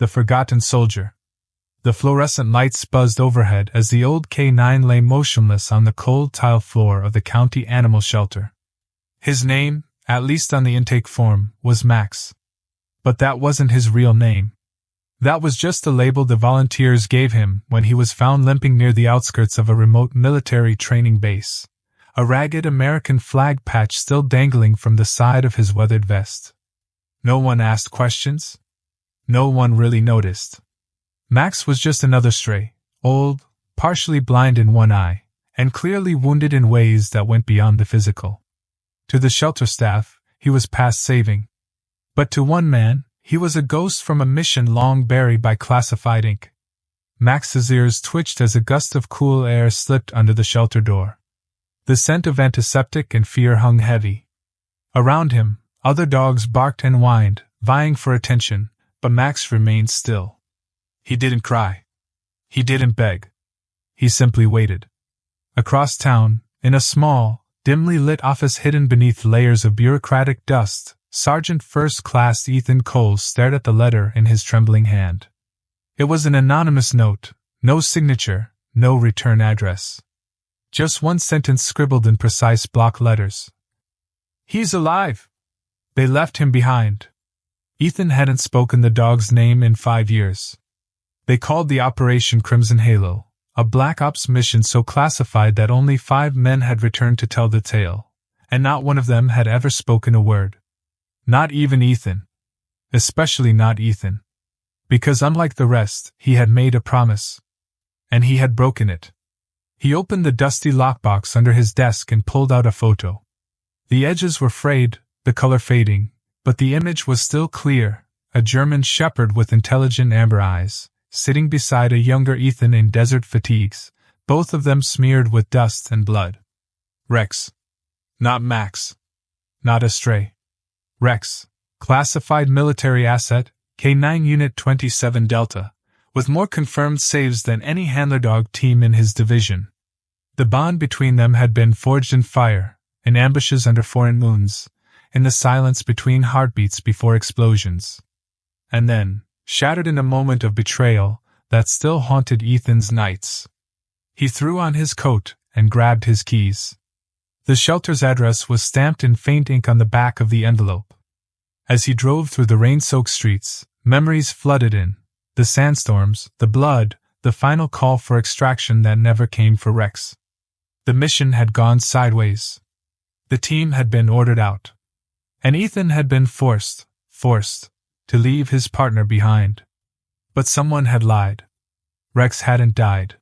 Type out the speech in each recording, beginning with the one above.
The forgotten soldier. The fluorescent lights buzzed overhead as the old K9 lay motionless on the cold tile floor of the county animal shelter. His name, at least on the intake form, was Max. But that wasn't his real name. That was just the label the volunteers gave him when he was found limping near the outskirts of a remote military training base, a ragged American flag patch still dangling from the side of his weathered vest. No one asked questions. No one really noticed. Max was just another stray, old, partially blind in one eye, and clearly wounded in ways that went beyond the physical. To the shelter staff, he was past saving. But to one man, he was a ghost from a mission long buried by classified ink. Max's ears twitched as a gust of cool air slipped under the shelter door. The scent of antiseptic and fear hung heavy. Around him, other dogs barked and whined, vying for attention, but Max remained still. He didn't cry. He didn't beg. He simply waited. Across town, in a small, dimly lit office hidden beneath layers of bureaucratic dust, Sergeant First Class Ethan Cole stared at the letter in his trembling hand. It was an anonymous note, no signature, no return address. Just one sentence scribbled in precise block letters. "He's alive! They left him behind." Ethan hadn't spoken the dog's name in 5 years. They called the Operation Crimson Halo, a Black Ops mission so classified that only 5 men had returned to tell the tale, and not one of them had ever spoken a word. Not even Ethan. Especially not Ethan. Because unlike the rest, he had made a promise. And he had broken it. He opened the dusty lockbox under his desk and pulled out a photo. The edges were frayed, the color fading, but the image was still clear, a German shepherd with intelligent amber eyes, sitting beside a younger Ethan in desert fatigues, both of them smeared with dust and blood. Rex. Not Max. Not a stray. Rex, classified military asset, K9 Unit 27 Delta, with more confirmed saves than any handler dog team in his division. The bond between them had been forged in fire, in ambushes under foreign moons, in the silence between heartbeats before explosions. And then, shattered in a moment of betrayal that still haunted Ethan's nights. He threw on his coat and grabbed his keys. The shelter's address was stamped in faint ink on the back of the envelope. As he drove through the rain-soaked streets, memories flooded in, the sandstorms, the blood, the final call for extraction that never came for Rex. The mission had gone sideways. The team had been ordered out. And Ethan had been forced to leave his partner behind. But someone had lied. Rex hadn't died.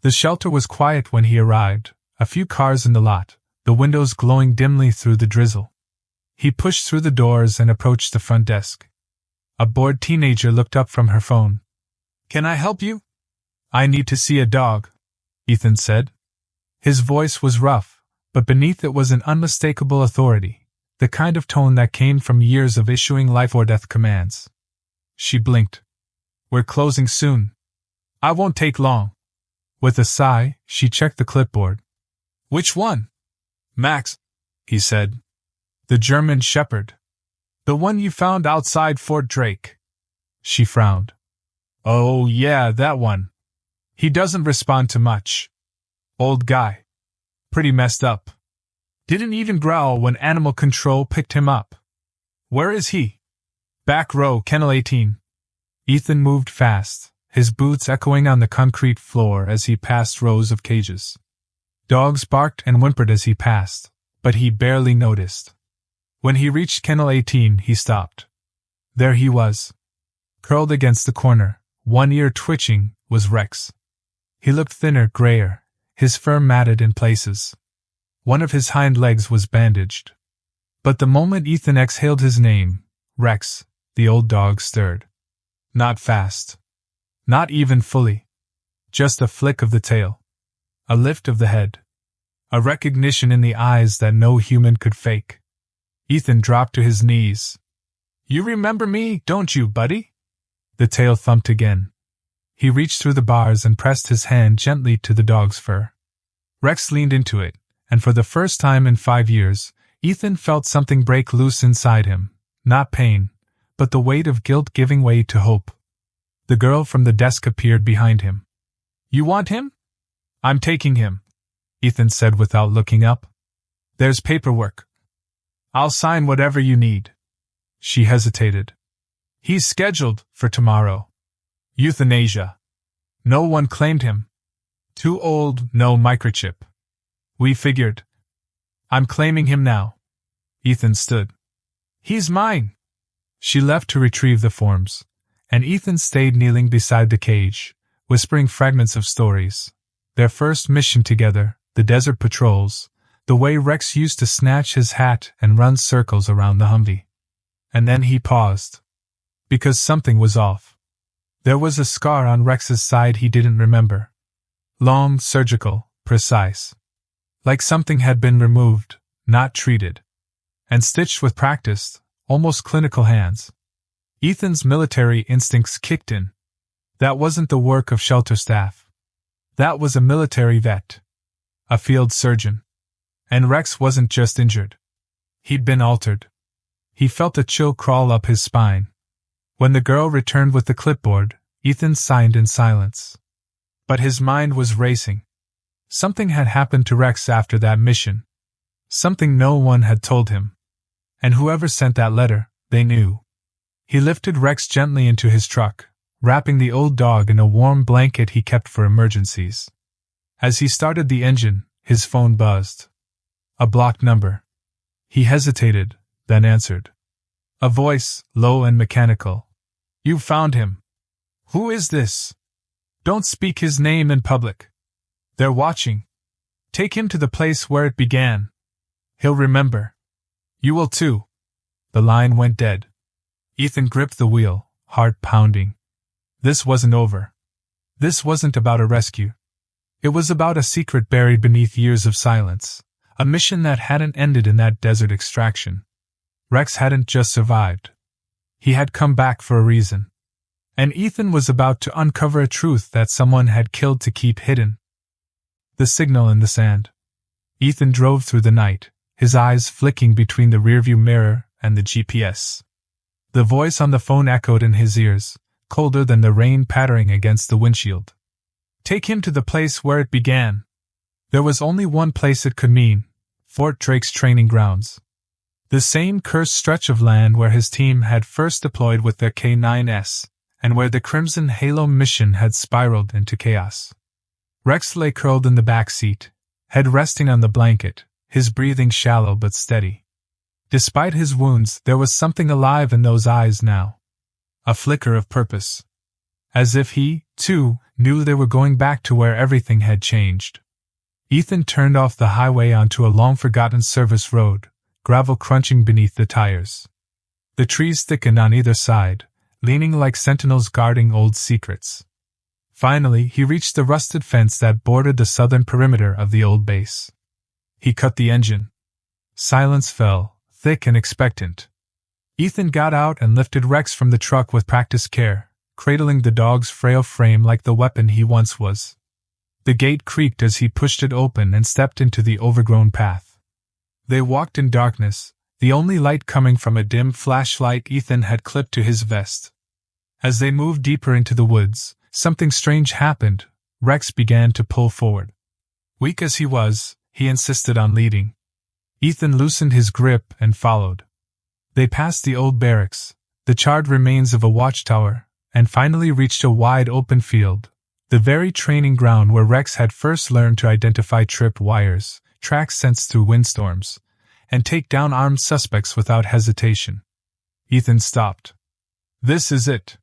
The shelter was quiet when he arrived, a few cars in the lot, the windows glowing dimly through the drizzle. He pushed through the doors and approached the front desk. A bored teenager looked up from her phone. "Can I help you?" "I need to see a dog," Ethan said. His voice was rough, but beneath it was an unmistakable authority, the kind of tone that came from years of issuing life-or-death commands. She blinked. "We're closing soon. I won't take long." With a sigh, she checked the clipboard. "Which one?" "Max," he said. "The German shepherd. The one you found outside Fort Drake." She frowned. "Oh, yeah, that one. He doesn't respond to much. Old guy. Pretty messed up. Didn't even growl when animal control picked him up." "Where is he?" "Back row, kennel 18. Ethan moved fast, his boots echoing on the concrete floor as he passed rows of cages. Dogs barked and whimpered as he passed, but he barely noticed. When he reached kennel 18, he stopped. There he was. Curled against the corner, one ear twitching, was Rex. He looked thinner, grayer, his fur matted in places. One of his hind legs was bandaged. But the moment Ethan exhaled his name, Rex, the old dog stirred. Not fast. Not even fully. Just a flick of the tail. A lift of the head. A recognition in the eyes that no human could fake. Ethan dropped to his knees. "You remember me, don't you, buddy?" The tail thumped again. He reached through the bars and pressed his hand gently to the dog's fur. Rex leaned into it, and for the first time in 5 years, Ethan felt something break loose inside him. Not pain, but the weight of guilt giving way to hope. The girl from the desk appeared behind him. You want him? I'm taking him, Ethan said without looking up. There's paperwork. I'll sign whatever you need. She hesitated. He's scheduled for tomorrow. Euthanasia. No one claimed him. Too old, no microchip. We figured. I'm claiming him now. Ethan stood. He's mine. She left to retrieve the forms, and Ethan stayed kneeling beside the cage, whispering fragments of stories. Their first mission together, the desert patrols, the way Rex used to snatch his hat and run circles around the Humvee. And then he paused. Because something was off. There was a scar on Rex's side he didn't remember. Long, surgical, precise. Like something had been removed, not treated. And stitched with practiced, almost clinical hands. Ethan's military instincts kicked in. That wasn't the work of shelter staff. That was a military vet. A field surgeon. And Rex wasn't just injured. He'd been altered. He felt a chill crawl up his spine. When the girl returned with the clipboard, Ethan signed in silence. But his mind was racing. Something had happened to Rex after that mission. Something no one had told him. And whoever sent that letter, they knew. He lifted Rex gently into his truck, wrapping the old dog in a warm blanket he kept for emergencies. As he started the engine, his phone buzzed. A blocked number. He hesitated, then answered. A voice, low and mechanical. You found him. Who is this? Don't speak his name in public. They're watching. Take him to the place where it began. He'll remember. You will too. The line went dead. Ethan gripped the wheel, heart pounding. This wasn't over. This wasn't about a rescue. It was about a secret buried beneath years of silence. A mission that hadn't ended in that desert extraction. Rex hadn't just survived. He had come back for a reason. And Ethan was about to uncover a truth that someone had killed to keep hidden. The signal in the sand. Ethan drove through the night, his eyes flicking between the rearview mirror and the GPS. The voice on the phone echoed in his ears, colder than the rain pattering against the windshield. Take him to the place where it began. There was only one place it could mean, Fort Drake's training grounds. The same cursed stretch of land where his team had first deployed with their K-9S, and where the Crimson Halo mission had spiraled into chaos. Rex lay curled in the back seat, head resting on the blanket, his breathing shallow but steady. Despite his wounds, there was something alive in those eyes now. A flicker of purpose. As if he, too, knew they were going back to where everything had changed. Ethan turned off the highway onto a long-forgotten service road, gravel crunching beneath the tires. The trees thickened on either side, leaning like sentinels guarding old secrets. Finally, he reached the rusted fence that bordered the southern perimeter of the old base. He cut the engine. Silence fell, thick and expectant. Ethan got out and lifted Rex from the truck with practiced care, cradling the dog's frail frame like the weapon he once was. The gate creaked as he pushed it open and stepped into the overgrown path. They walked in darkness, the only light coming from a dim flashlight Ethan had clipped to his vest. As they moved deeper into the woods, something strange happened. Rex began to pull forward. Weak as he was, he insisted on leading. Ethan loosened his grip and followed. They passed the old barracks, the charred remains of a watchtower, and finally reached a wide open field, the very training ground where Rex had first learned to identify trip wires, track scents through windstorms, and take down armed suspects without hesitation. Ethan stopped. This is it.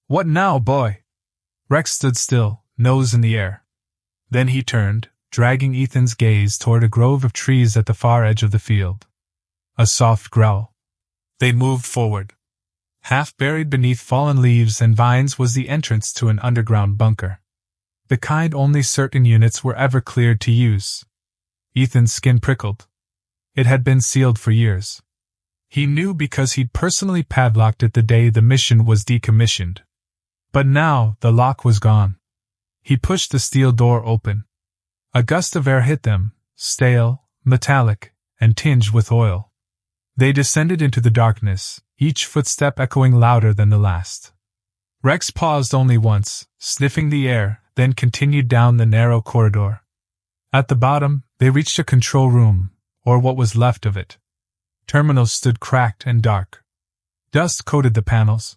What now, boy? Rex stood still, nose in the air. Then he turned, dragging Ethan's gaze toward a grove of trees at the far edge of the field. A soft growl. They moved forward. Half buried beneath fallen leaves and vines was the entrance to an underground bunker. The kind only certain units were ever cleared to use. Ethan's skin prickled. It had been sealed for years. He knew because he'd personally padlocked it the day the mission was decommissioned. But now, the lock was gone. He pushed the steel door open. A gust of air hit them, stale, metallic, and tinged with oil. They descended into the darkness, each footstep echoing louder than the last. Rex paused only once, sniffing the air, then continued down the narrow corridor. At the bottom, they reached a control room, or what was left of it. Terminals stood cracked and dark. Dust coated the panels.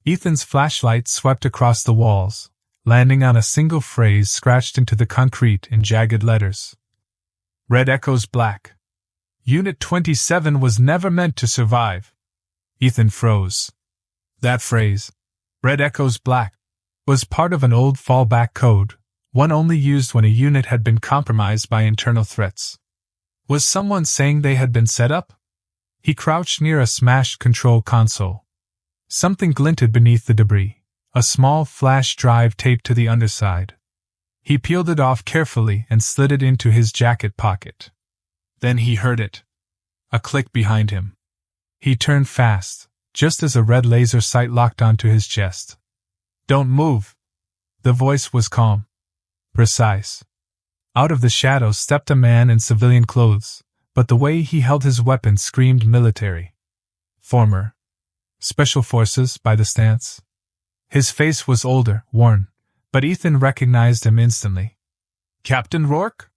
Ethan's flashlight swept across the walls, landing on a single phrase scratched into the concrete in jagged letters. Red echoes black. Unit 27 was never meant to survive. Ethan froze. That phrase, Red echoes black, was part of an old fallback code, one only used when a unit had been compromised by internal threats. Was someone saying they had been set up? He crouched near a smashed control console. Something glinted beneath the debris, a small flash drive taped to the underside. He peeled it off carefully and slid it into his jacket pocket. Then he heard it. A click behind him. He turned fast, just as a red laser sight locked onto his chest. "Don't move." The voice was calm. Precise. Out of the shadows stepped a man in civilian clothes, but the way he held his weapon screamed military. Former Special Forces by the stance. His face was older, worn, but Ethan recognized him instantly. "Captain Rourke?"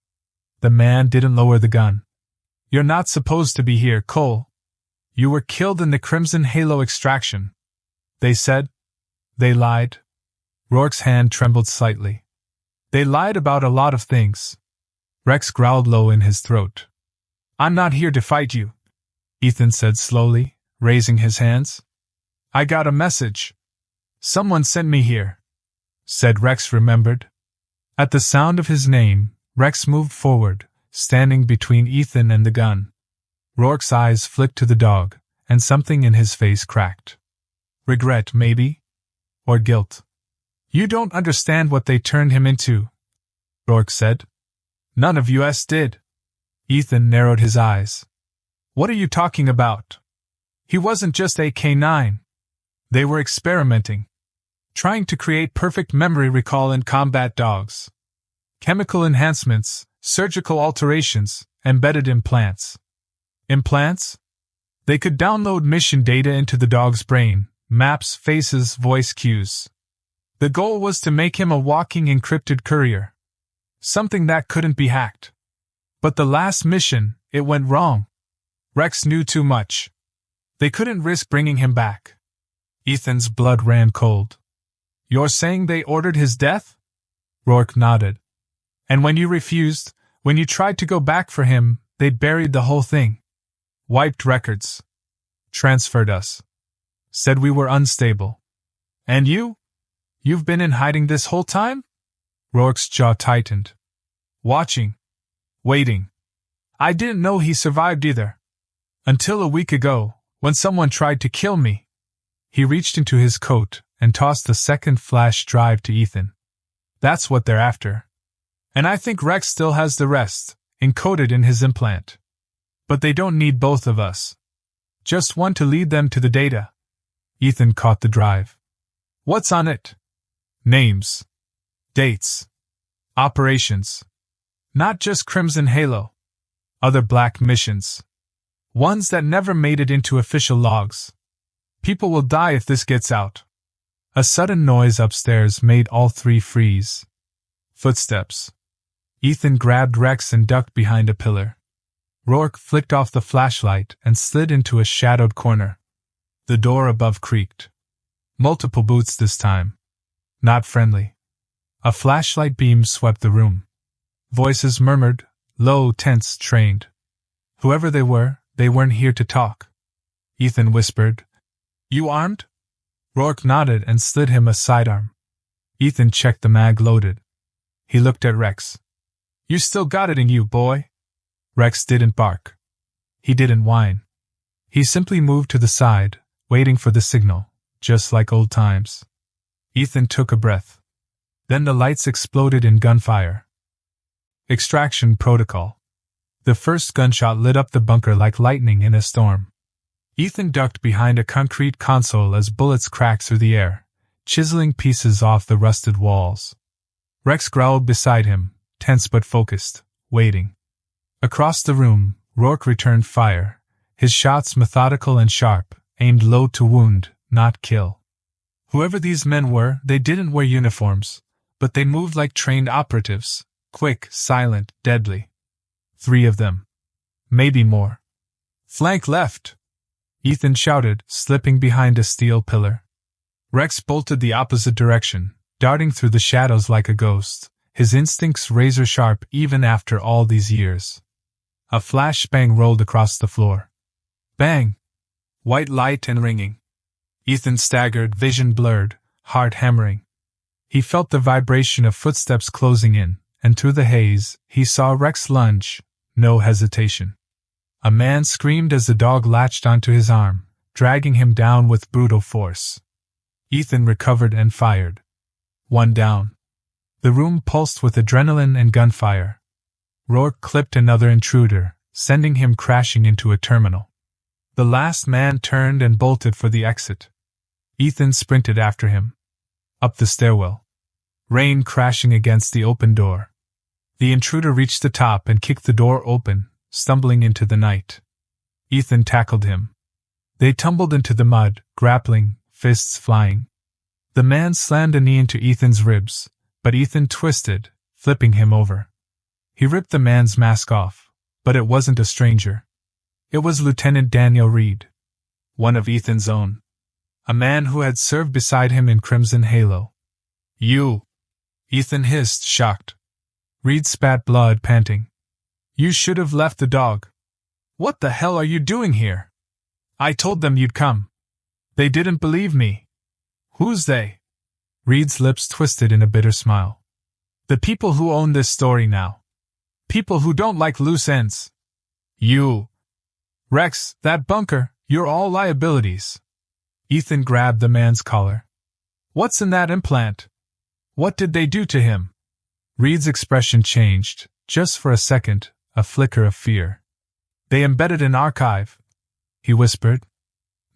The man didn't lower the gun. "You're not supposed to be here, Cole. You were killed in the Crimson Halo extraction." They said. They lied. Rourke's hand trembled slightly. "They lied about a lot of things." Rex growled low in his throat. "I'm not here to fight you," Ethan said slowly, raising his hands. "I got a message. Someone sent me here," said Rex remembered. At the sound of his name, Rex moved forward, standing between Ethan and the gun. Rourke's eyes flicked to the dog, and something in his face cracked. Regret, maybe? Or guilt? "You don't understand what they turned him into," Rourke said. "None of us did." Ethan narrowed his eyes. "What are you talking about? He wasn't just a K9. They were experimenting. Trying to create perfect memory recall in combat dogs. Chemical enhancements, surgical alterations, embedded implants." Implants? They could download mission data into the dog's brain, maps, faces, voice cues. The goal was to make him a walking encrypted courier. Something that couldn't be hacked. But the last mission, it went wrong. Rex knew too much. They couldn't risk bringing him back. Ethan's blood ran cold. "You're saying they ordered his death?" Rourke nodded. "And when you refused, when you tried to go back for him, they buried the whole thing. Wiped records. Transferred us. Said we were unstable. And you? You've been in hiding this whole time?" Rourke's jaw tightened. "Watching. Waiting. I didn't know he survived either. Until a week ago, when someone tried to kill me." He reached into his coat and tossed the second flash drive to Ethan. "That's what they're after. And I think Rex still has the rest, encoded in his implant. But they don't need both of us. Just one to lead them to the data." Ethan caught the drive. "What's on it?" "Names. Dates. Operations. Not just Crimson Halo. Other black missions. Ones that never made it into official logs. People will die if this gets out." A sudden noise upstairs made all three freeze. Footsteps. Ethan grabbed Rex and ducked behind a pillar. Rourke flicked off the flashlight and slid into a shadowed corner. The door above creaked. Multiple boots this time. Not friendly. A flashlight beam swept the room. Voices murmured, low, tense, trained. Whoever they weren't here to talk. Ethan whispered, "You armed?" Rourke nodded and slid him a sidearm. Ethan checked the mag loaded. He looked at Rex. "You still got it in you, boy." Rex didn't bark. He didn't whine. He simply moved to the side, waiting for the signal, just like old times. Ethan took a breath. Then the lights exploded in gunfire. Extraction protocol. The first gunshot lit up the bunker like lightning in a storm. Ethan ducked behind a concrete console as bullets cracked through the air, chiseling pieces off the rusted walls. Rex growled beside him, tense but focused, waiting. Across the room, Rourke returned fire, his shots methodical and sharp, aimed low to wound, not kill. Whoever these men were, they didn't wear uniforms, but they moved like trained operatives, quick, silent, deadly. 3 of them. Maybe more. Flank left! Ethan shouted, slipping behind a steel pillar. Rex bolted the opposite direction, darting through the shadows like a ghost, his instincts razor-sharp even after all these years. A flash bang rolled across the floor. Bang! White light and ringing. Ethan staggered, vision blurred, heart hammering. He felt the vibration of footsteps closing in, and through the haze, he saw Rex lunge, no hesitation. A man screamed as the dog latched onto his arm, dragging him down with brutal force. Ethan recovered and fired. 1 down. The room pulsed with adrenaline and gunfire. Rourke clipped another intruder, sending him crashing into a terminal. The last man turned and bolted for the exit. Ethan sprinted after him. Up the stairwell. Rain crashing against the open door. The intruder reached the top and kicked the door open, stumbling into the night. Ethan tackled him. They tumbled into the mud, grappling, fists flying. The man slammed a knee into Ethan's ribs, but Ethan twisted, flipping him over. He ripped the man's mask off, but it wasn't a stranger. It was Lieutenant Daniel Reed, one of Ethan's own. A man who had served beside him in Crimson Halo. You! Ethan hissed, shocked. Reed spat blood, panting. You should have left the dog. What the hell are you doing here? I told them you'd come. They didn't believe me. Who's they? Reed's lips twisted in a bitter smile. The people who own this story now. People who don't like loose ends. You. Rex, that bunker, you're all liabilities. Ethan grabbed the man's collar. What's in that implant? What did they do to him? Reed's expression changed, just for a second, a flicker of fear. They embedded an archive, he whispered.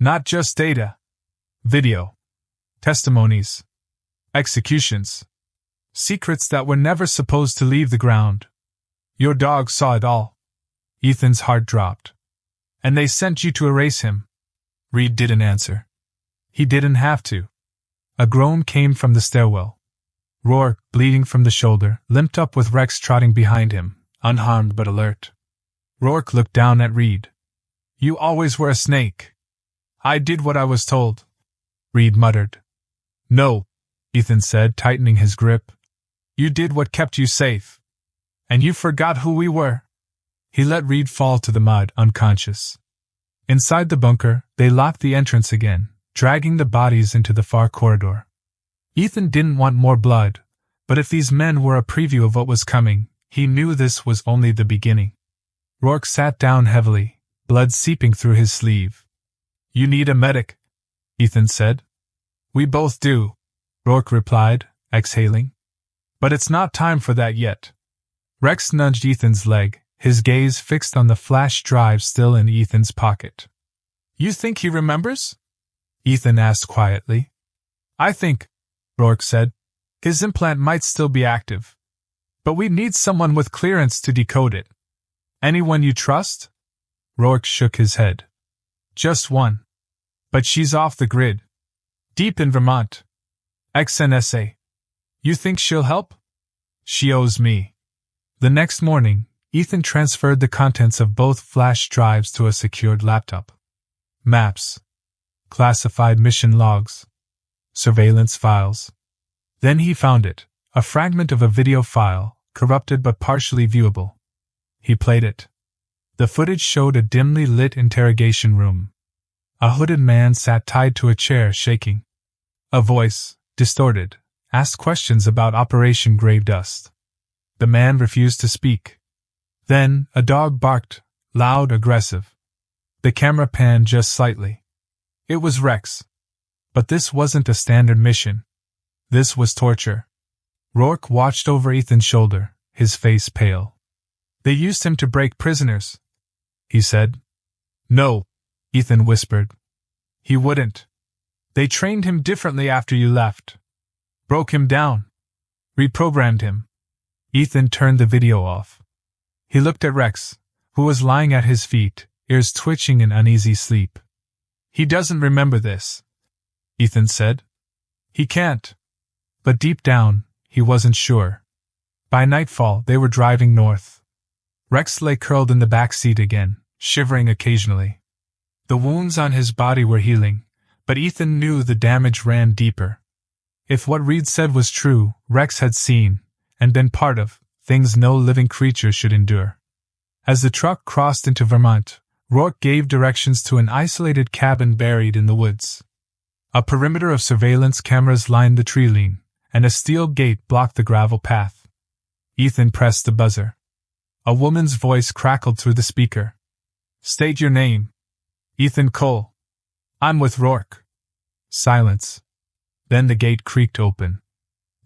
Not just data. Video. Testimonies. Executions. Secrets that were never supposed to leave the ground. Your dog saw it all. Ethan's heart dropped. And they sent you to erase him. Reed didn't answer. He didn't have to. A groan came from the stairwell. Rourke, bleeding from the shoulder, limped up with Rex trotting behind him, unharmed but alert. Rourke looked down at Reed. You always were a snake. I did what I was told. Reed muttered. No, Ethan said, tightening his grip. You did what kept you safe. And you forgot who we were. He let Reed fall to the mud, unconscious. Inside the bunker, they locked the entrance again, dragging the bodies into the far corridor. Ethan didn't want more blood, but if these men were a preview of what was coming, he knew this was only the beginning. Rourke sat down heavily, blood seeping through his sleeve. You need a medic, Ethan said. We both do, Rourke replied, exhaling. But it's not time for that yet. Rex nudged Ethan's leg, his gaze fixed on the flash drive still in Ethan's pocket. You think he remembers? Ethan asked quietly. I think, Rourke said, his implant might still be active. But we need someone with clearance to decode it. Anyone you trust? Rourke shook his head. Just one. But she's off the grid. Deep in Vermont. XNSA. You think she'll help? She owes me. The next morning, Ethan transferred the contents of both flash drives to a secured laptop. Maps. Classified mission logs. Surveillance files. Then he found it, a fragment of a video file, corrupted but partially viewable. He played it. The footage showed a dimly lit interrogation room. A hooded man sat tied to a chair, shaking. A voice, distorted, asked questions about Operation Grave Dust. The man refused to speak. Then, a dog barked, loud, aggressive. The camera panned just slightly. It was Rex. But this wasn't a standard mission. This was torture. Rourke watched over Ethan's shoulder, his face pale. They used him to break prisoners, he said. No, Ethan whispered. He wouldn't. They trained him differently after you left. Broke him down. Reprogrammed him. Ethan turned the video off. He looked at Rex, who was lying at his feet, ears twitching in uneasy sleep. He doesn't remember this, Ethan said. He can't. But deep down, he wasn't sure. By nightfall, they were driving north. Rex lay curled in the back seat again, shivering occasionally. The wounds on his body were healing, but Ethan knew the damage ran deeper. If what Reed said was true, Rex had seen, and been part of, things no living creature should endure. As the truck crossed into Vermont, Rourke gave directions to an isolated cabin buried in the woods. A perimeter of surveillance cameras lined the tree line, and a steel gate blocked the gravel path. Ethan pressed the buzzer. A woman's voice crackled through the speaker. "State your name." "Ethan Cole." "I'm with Rourke." Silence. Then the gate creaked open.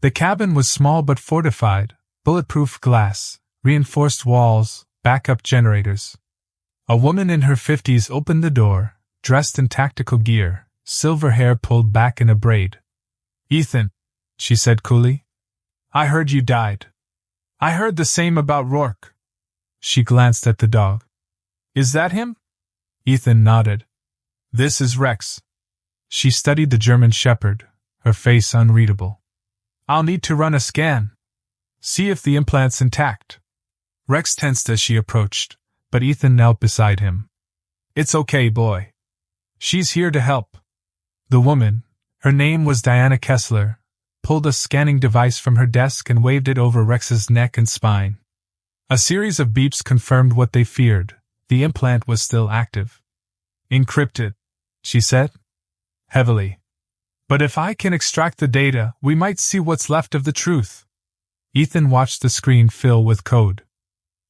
The cabin was small but fortified, bulletproof glass, reinforced walls, backup generators. A woman in her 50s opened the door, dressed in tactical gear, silver hair pulled back in a braid. "Ethan," she said coolly, "I heard you died." "I heard the same about Rourke." She glanced at the dog. "Is that him?" Ethan nodded. "This is Rex." She studied the German shepherd, her face unreadable. "I'll need to run a scan. See if the implant's intact." Rex tensed as she approached, but Ethan knelt beside him. "It's okay, boy. She's here to help." The woman, her name was Diana Kessler, pulled a scanning device from her desk and waved it over Rex's neck and spine. A series of beeps confirmed what they feared. The implant was still active. "Encrypted," she said. "Heavily. But if I can extract the data, we might see what's left of the truth." Ethan watched the screen fill with code.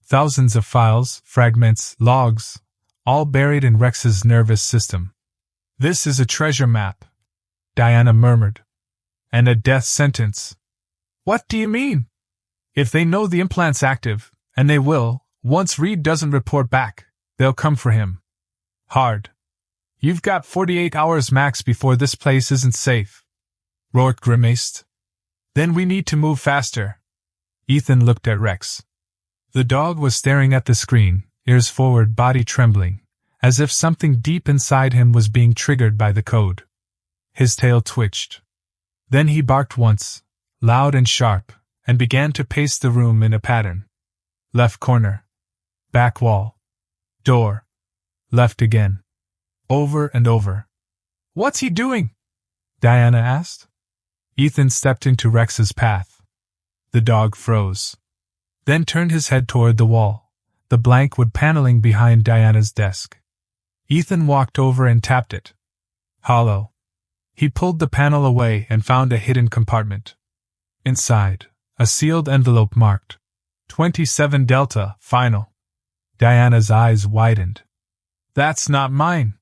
Thousands of files, fragments, logs, all buried in Rex's nervous system. "This is a treasure map," Diana murmured. "And a death sentence." "What do you mean?" "If they know the implant's active, and they will, once Reed doesn't report back, they'll come for him. Hard. You've got 48 hours max before this place isn't safe." Rourke grimaced. "Then we need to move faster." Ethan looked at Rex. The dog was staring at the screen, ears forward, body trembling, as if something deep inside him was being triggered by the code. His tail twitched. Then he barked once, loud and sharp, and began to pace the room in a pattern. Left corner. Back wall. Door. Left again. Over and over. "What's he doing?" Diana asked. Ethan stepped into Rex's path. The dog froze. Then turned his head toward the wall, the blank wood paneling behind Diana's desk. Ethan walked over and tapped it. Hollow. He pulled the panel away and found a hidden compartment. Inside, a sealed envelope marked 27 Delta, final. Diana's eyes widened. "That's not mine."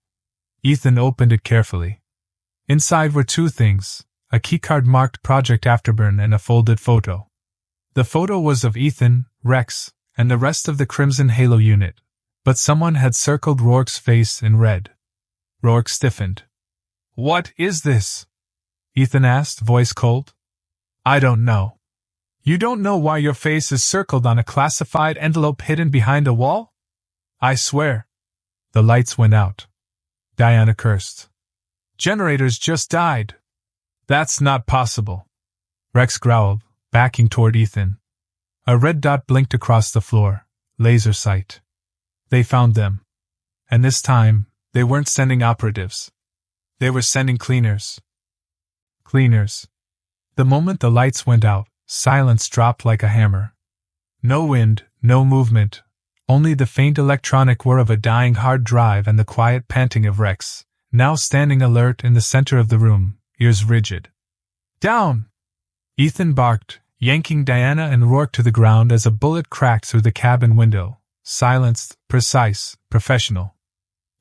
Ethan opened it carefully. Inside were two things, a keycard marked Project Afterburn and a folded photo. The photo was of Ethan, Rex, and the rest of the Crimson Halo unit, but someone had circled Rourke's face in red. Rourke stiffened. "What is this?" Ethan asked, voice cold. "I don't know." "You don't know why your face is circled on a classified envelope hidden behind a wall?" "I swear." The lights went out. Diana cursed. "Generators just died." "That's not possible." Rex growled, backing toward Ethan. A red dot blinked across the floor. Laser sight. They found them. And this time, they weren't sending operatives. They were sending cleaners. Cleaners. The moment the lights went out, silence dropped like a hammer. No wind, no movement, only the faint electronic whir of a dying hard drive and the quiet panting of Rex, now standing alert in the center of the room, ears rigid. "Down!" Ethan barked, yanking Diana and Rourke to the ground as a bullet cracked through the cabin window, silenced, precise, professional.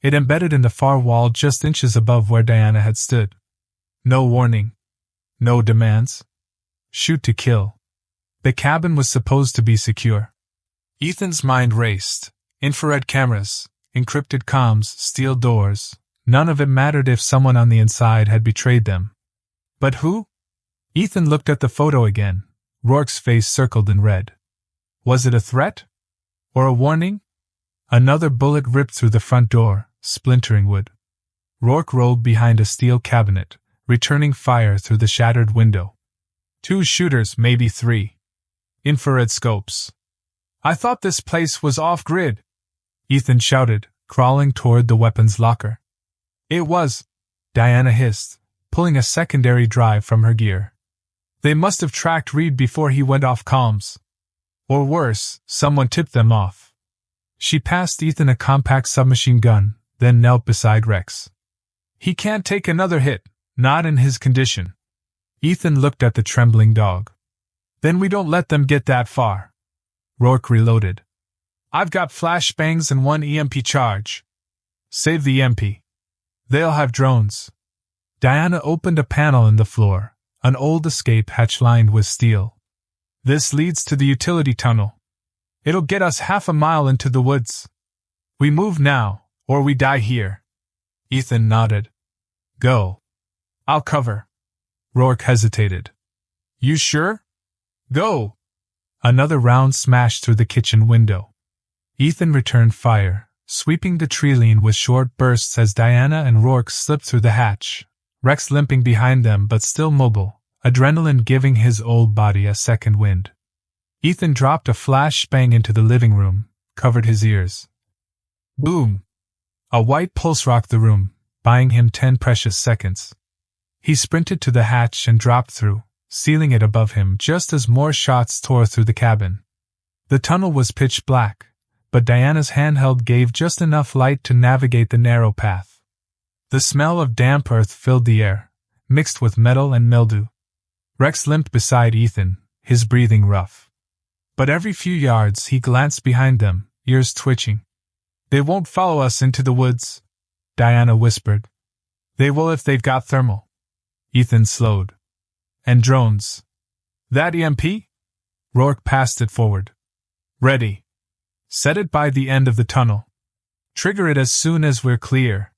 It embedded in the far wall just inches above where Diana had stood. No warning. No demands. Shoot to kill. The cabin was supposed to be secure. Ethan's mind raced. Infrared cameras, encrypted comms, steel doors. None of it mattered if someone on the inside had betrayed them. But who? Ethan looked at the photo again. Rourke's face circled in red. Was it a threat? Or a warning? Another bullet ripped through the front door, splintering wood. Rourke rolled behind a steel cabinet, returning fire through the shattered window. 2 shooters, maybe 3. Infrared scopes. I thought this place was off-grid, Ethan shouted, crawling toward the weapons locker. It was, Diana hissed, pulling a secondary drive from her gear. They must have tracked Reed before he went off comms. Or worse, someone tipped them off. She passed Ethan a compact submachine gun, then knelt beside Rex. He can't take another hit, not in his condition. Ethan looked at the trembling dog. Then we don't let them get that far. Rourke reloaded. I've got flashbangs and 1 EMP charge. Save the EMP. They'll have drones. Diana opened a panel in the floor, an old escape hatch lined with steel. This leads to the utility tunnel. It'll get us half a mile into the woods. We move now, or we die here. Ethan nodded. Go. I'll cover. Rourke hesitated. You sure? Go. Another round smashed through the kitchen window. Ethan returned fire, sweeping the treeline with short bursts as Diana and Rourke slipped through the hatch, Rex limping behind them but still mobile, adrenaline giving his old body a second wind. Ethan dropped a flashbang into the living room, covered his ears. Boom! A white pulse rocked the room, buying him 10 precious seconds. He sprinted to the hatch and dropped through, sealing it above him just as more shots tore through the cabin. The tunnel was pitch black, but Diana's handheld gave just enough light to navigate the narrow path. The smell of damp earth filled the air, mixed with metal and mildew. Rex limped beside Ethan, his breathing rough. But every few yards he glanced behind them, ears twitching. They won't follow us into the woods, Diana whispered. They will if they've got thermal. Ethan slowed. And drones. That EMP? Rourke passed it forward. Ready. Set it by the end of the tunnel. Trigger it as soon as we're clear.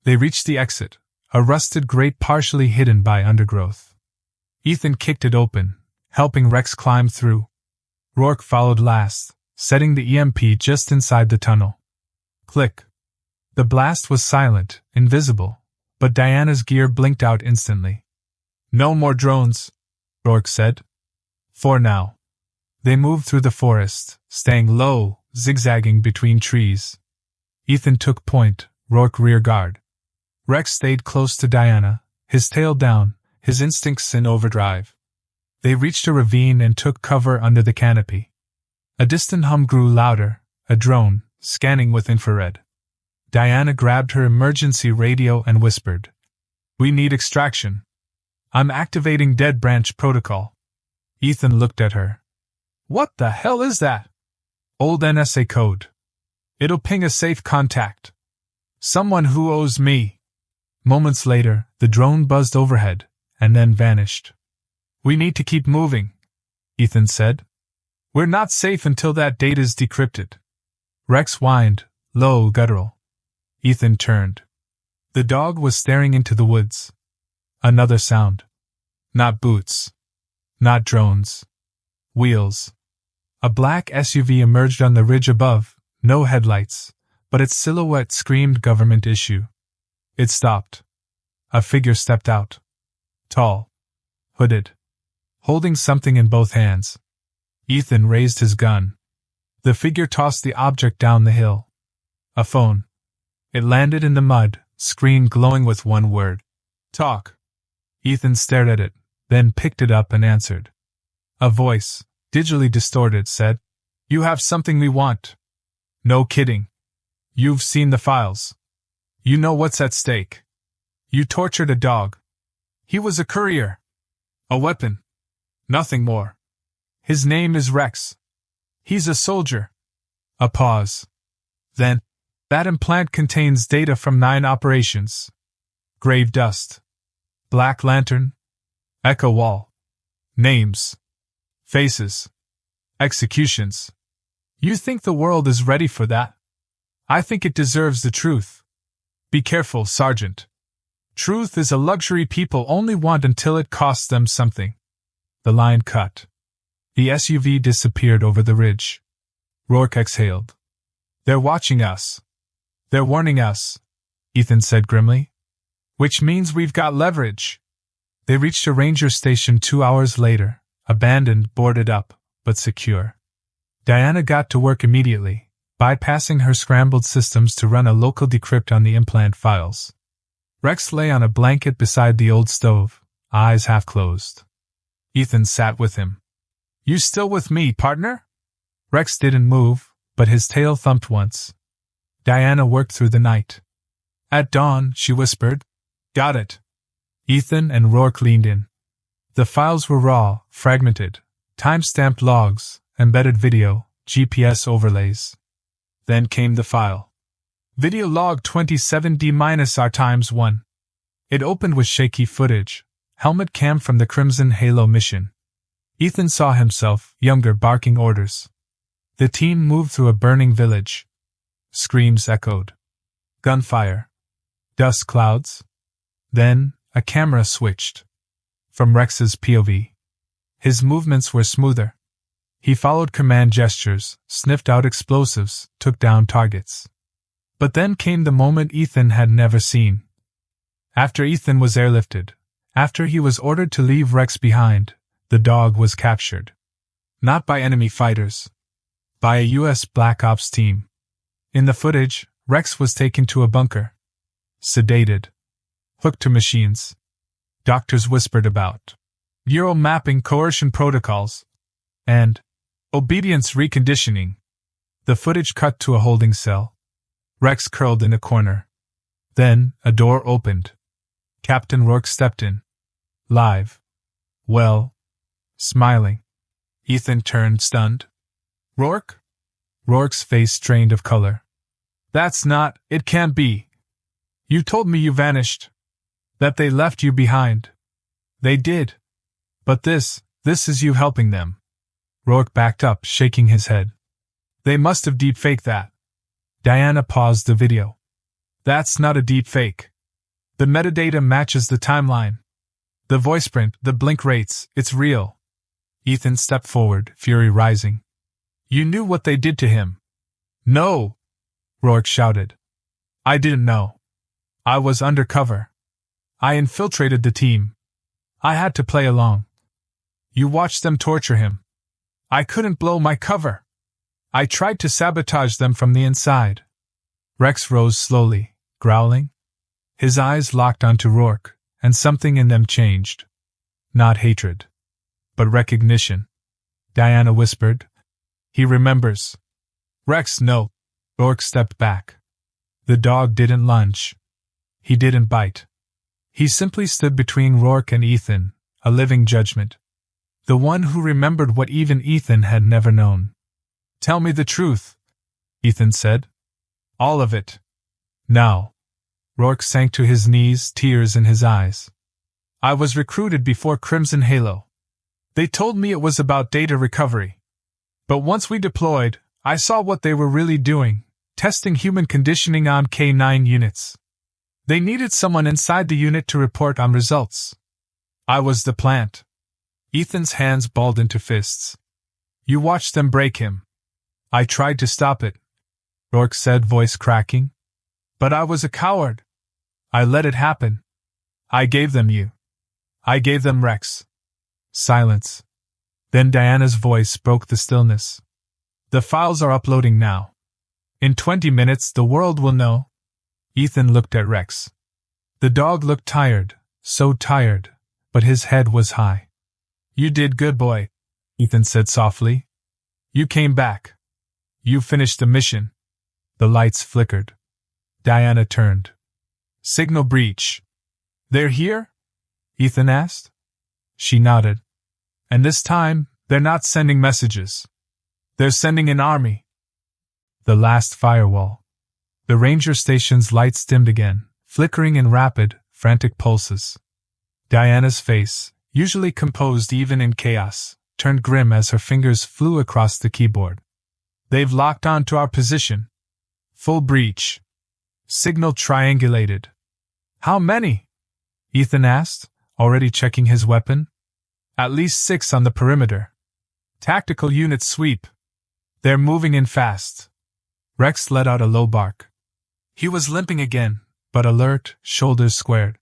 They reached the exit, a rusted grate partially hidden by undergrowth. Ethan kicked it open, helping Rex climb through. Rourke followed last, setting the EMP just inside the tunnel. Click. The blast was silent, invisible, but Diana's gear blinked out instantly. No more drones, Rourke said. For now. They moved through the forest, staying low, zigzagging between trees. Ethan took point, Rourke rear guard. Rex stayed close to Diana, his tail down, his instincts in overdrive. They reached a ravine and took cover under the canopy. A distant hum grew louder, a drone, scanning with infrared. Diana grabbed her emergency radio and whispered. We need extraction. I'm activating Dead Branch Protocol. Ethan looked at her. What the hell is that? Old NSA code. It'll ping a safe contact. Someone who owes me. Moments later, the drone buzzed overhead, and then vanished. We need to keep moving, Ethan said. We're not safe until that data's decrypted. Rex whined, low, guttural. Ethan turned. The dog was staring into the woods. Another sound. Not boots. Not drones. Wheels. A black SUV emerged on the ridge above, no headlights, but its silhouette screamed government issue. It stopped. A figure stepped out. Tall. Hooded. Holding something in both hands. Ethan raised his gun. The figure tossed the object down the hill. A phone. It landed in the mud, screen glowing with one word. Talk. Ethan stared at it, then picked it up and answered. A voice, digitally distorted, said, You have something we want. No kidding. You've seen the files. You know what's at stake. You tortured a dog. He was a courier. A weapon. Nothing more. His name is Rex. He's a soldier. A pause. Then, that implant contains data from 9 operations. Grave dust. Black lantern. Echo wall. Names. Faces. Executions. You think the world is ready for that? I think it deserves the truth. Be careful, Sergeant. Truth is a luxury people only want until it costs them something. The line cut. The SUV disappeared over the ridge. Rourke exhaled. They're watching us. They're warning us, Ethan said grimly. Which means we've got leverage. They reached a ranger station 2 hours later, abandoned, boarded up, but secure. Diana got to work immediately, bypassing her scrambled systems to run a local decrypt on the implant files. Rex lay on a blanket beside the old stove, eyes half closed. Ethan sat with him. You still with me, partner? Rex didn't move, but his tail thumped once. Diana worked through the night. At dawn, she whispered, Got it. Ethan and Rourke leaned in. The files were raw, fragmented, time-stamped logs, embedded video, GPS overlays. Then came the file. Video log 27D-R-1. It opened with shaky footage, helmet cam from the Crimson Halo mission. Ethan saw himself, younger, barking orders. The team moved through a burning village. Screams echoed. Gunfire. Dust clouds. Then, a camera switched. From Rex's POV. His movements were smoother. He followed command gestures, sniffed out explosives, took down targets. But then came the moment Ethan had never seen. After Ethan was airlifted, after he was ordered to leave Rex behind, the dog was captured. Not by enemy fighters. By a U.S. Black Ops team. In the footage, Rex was taken to a bunker. Sedated. Hooked to machines. Doctors whispered about Euro mapping coercion protocols and obedience reconditioning. The footage cut to a holding cell. Rex curled in a corner. Then, a door opened. Captain Rourke stepped in. Live. Well. Smiling. Ethan turned stunned. Rourke? Rourke's face strained of color. That's not, it can't be. You told me you vanished. That they left you behind. They did. But this is you helping them. Rourke backed up, shaking his head. They must have deepfaked that. Diana paused the video. That's not a deepfake. The metadata matches the timeline. The voice print, the blink rates, it's real. Ethan stepped forward, fury rising. You knew what they did to him. No! Rourke shouted. I didn't know. I was undercover. I infiltrated the team. I had to play along. You watched them torture him. I couldn't blow my cover. I tried to sabotage them from the inside. Rex rose slowly, growling. His eyes locked onto Rourke, and something in them changed. Not hatred. But recognition. Diana whispered. He remembers. Rex, no. Rourke stepped back. The dog didn't lunge. He didn't bite. He simply stood between Rourke and Ethan, a living judgment. The one who remembered what even Ethan had never known. Tell me the truth, Ethan said. All of it. Now. Rourke sank to his knees, tears in his eyes. I was recruited before Crimson Halo. They told me it was about data recovery. But once we deployed, I saw what they were really doing, testing human conditioning on K9 units. They needed someone inside the unit to report on results. I was the plant. Ethan's hands balled into fists. You watched them break him. I tried to stop it, Rourke said, voice cracking. But I was a coward. I let it happen. I gave them you. I gave them Rex. Silence. Then Diana's voice broke the stillness. The files are uploading now. In 20 minutes the world will know. Ethan looked at Rex. The dog looked tired, so tired, but his head was high. You did good, boy, Ethan said softly. You came back. You finished the mission. The lights flickered. Diana turned. Signal breach. They're here? Ethan asked. She nodded. And this time, they're not sending messages. They're sending an army. The last firewall. The ranger station's lights dimmed again, flickering in rapid, frantic pulses. Diana's face, usually composed even in chaos, turned grim as her fingers flew across the keyboard. They've locked on to our position. Full breach. Signal triangulated. How many? Ethan asked, already checking his weapon. At least 6 on the perimeter. Tactical unit sweep. They're moving in fast. Rex let out a low bark. He was limping again, but alert, shoulders squared.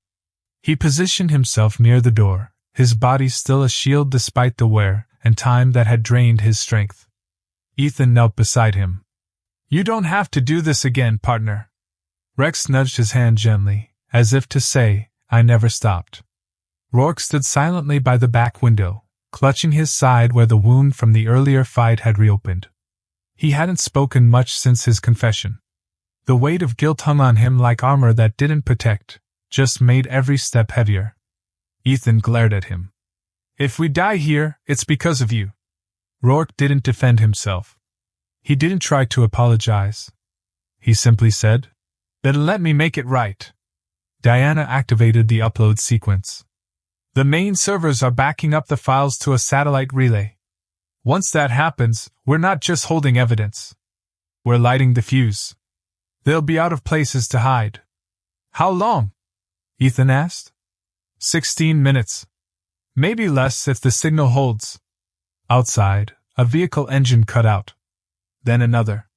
He positioned himself near the door, his body still a shield despite the wear and time that had drained his strength. Ethan knelt beside him. "You don't have to do this again, partner." Rex nudged his hand gently, as if to say, "I never stopped." Rourke stood silently by the back window, clutching his side where the wound from the earlier fight had reopened. He hadn't spoken much since his confession. The weight of guilt hung on him like armor that didn't protect, just made every step heavier. Ethan glared at him. "If we die here, it's because of you." Rourke didn't defend himself. He didn't try to apologize. He simply said, "Then let me make it right." Diana activated the upload sequence. "The main servers are backing up the files to a satellite relay. Once that happens, we're not just holding evidence. We're lighting the fuse. They'll be out of places to hide." "How long?" Ethan asked. 16 minutes. Maybe less if the signal holds." Outside, a vehicle engine cut out. Then another.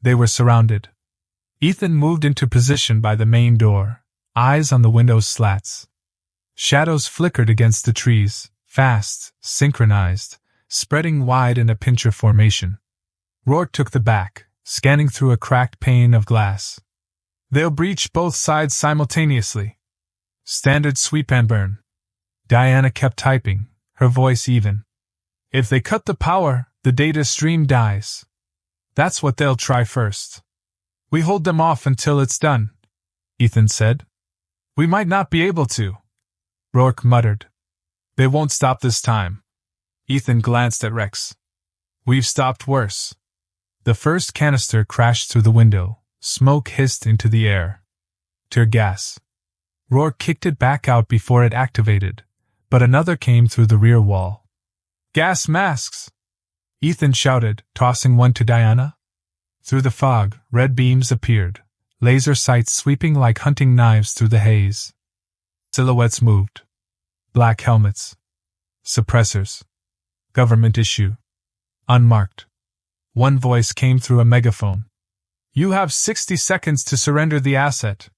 They were surrounded. Ethan moved into position by the main door, eyes on the window's slats. Shadows flickered against the trees, fast, synchronized, spreading wide in a pincher formation. Rourke took the back, scanning through a cracked pane of glass. "They'll breach both sides simultaneously. Standard sweep and burn." Diana kept typing, her voice even. "If they cut the power, the data stream dies. That's what they'll try first. We hold them off until it's done," Ethan said. "We might not be able to," Rourke muttered. "They won't stop this time." Ethan glanced at Rex. "We've stopped worse." The first canister crashed through the window, smoke hissed into the air. Tear gas. Rourke kicked it back out before it activated, but another came through the rear wall. "Gas masks!" Ethan shouted, tossing one to Diana. Through the fog, red beams appeared, laser sights sweeping like hunting knives through the haze. Silhouettes moved. Black helmets. Suppressors. Government issue. Unmarked. One voice came through a megaphone. "You have 60 seconds to surrender the asset."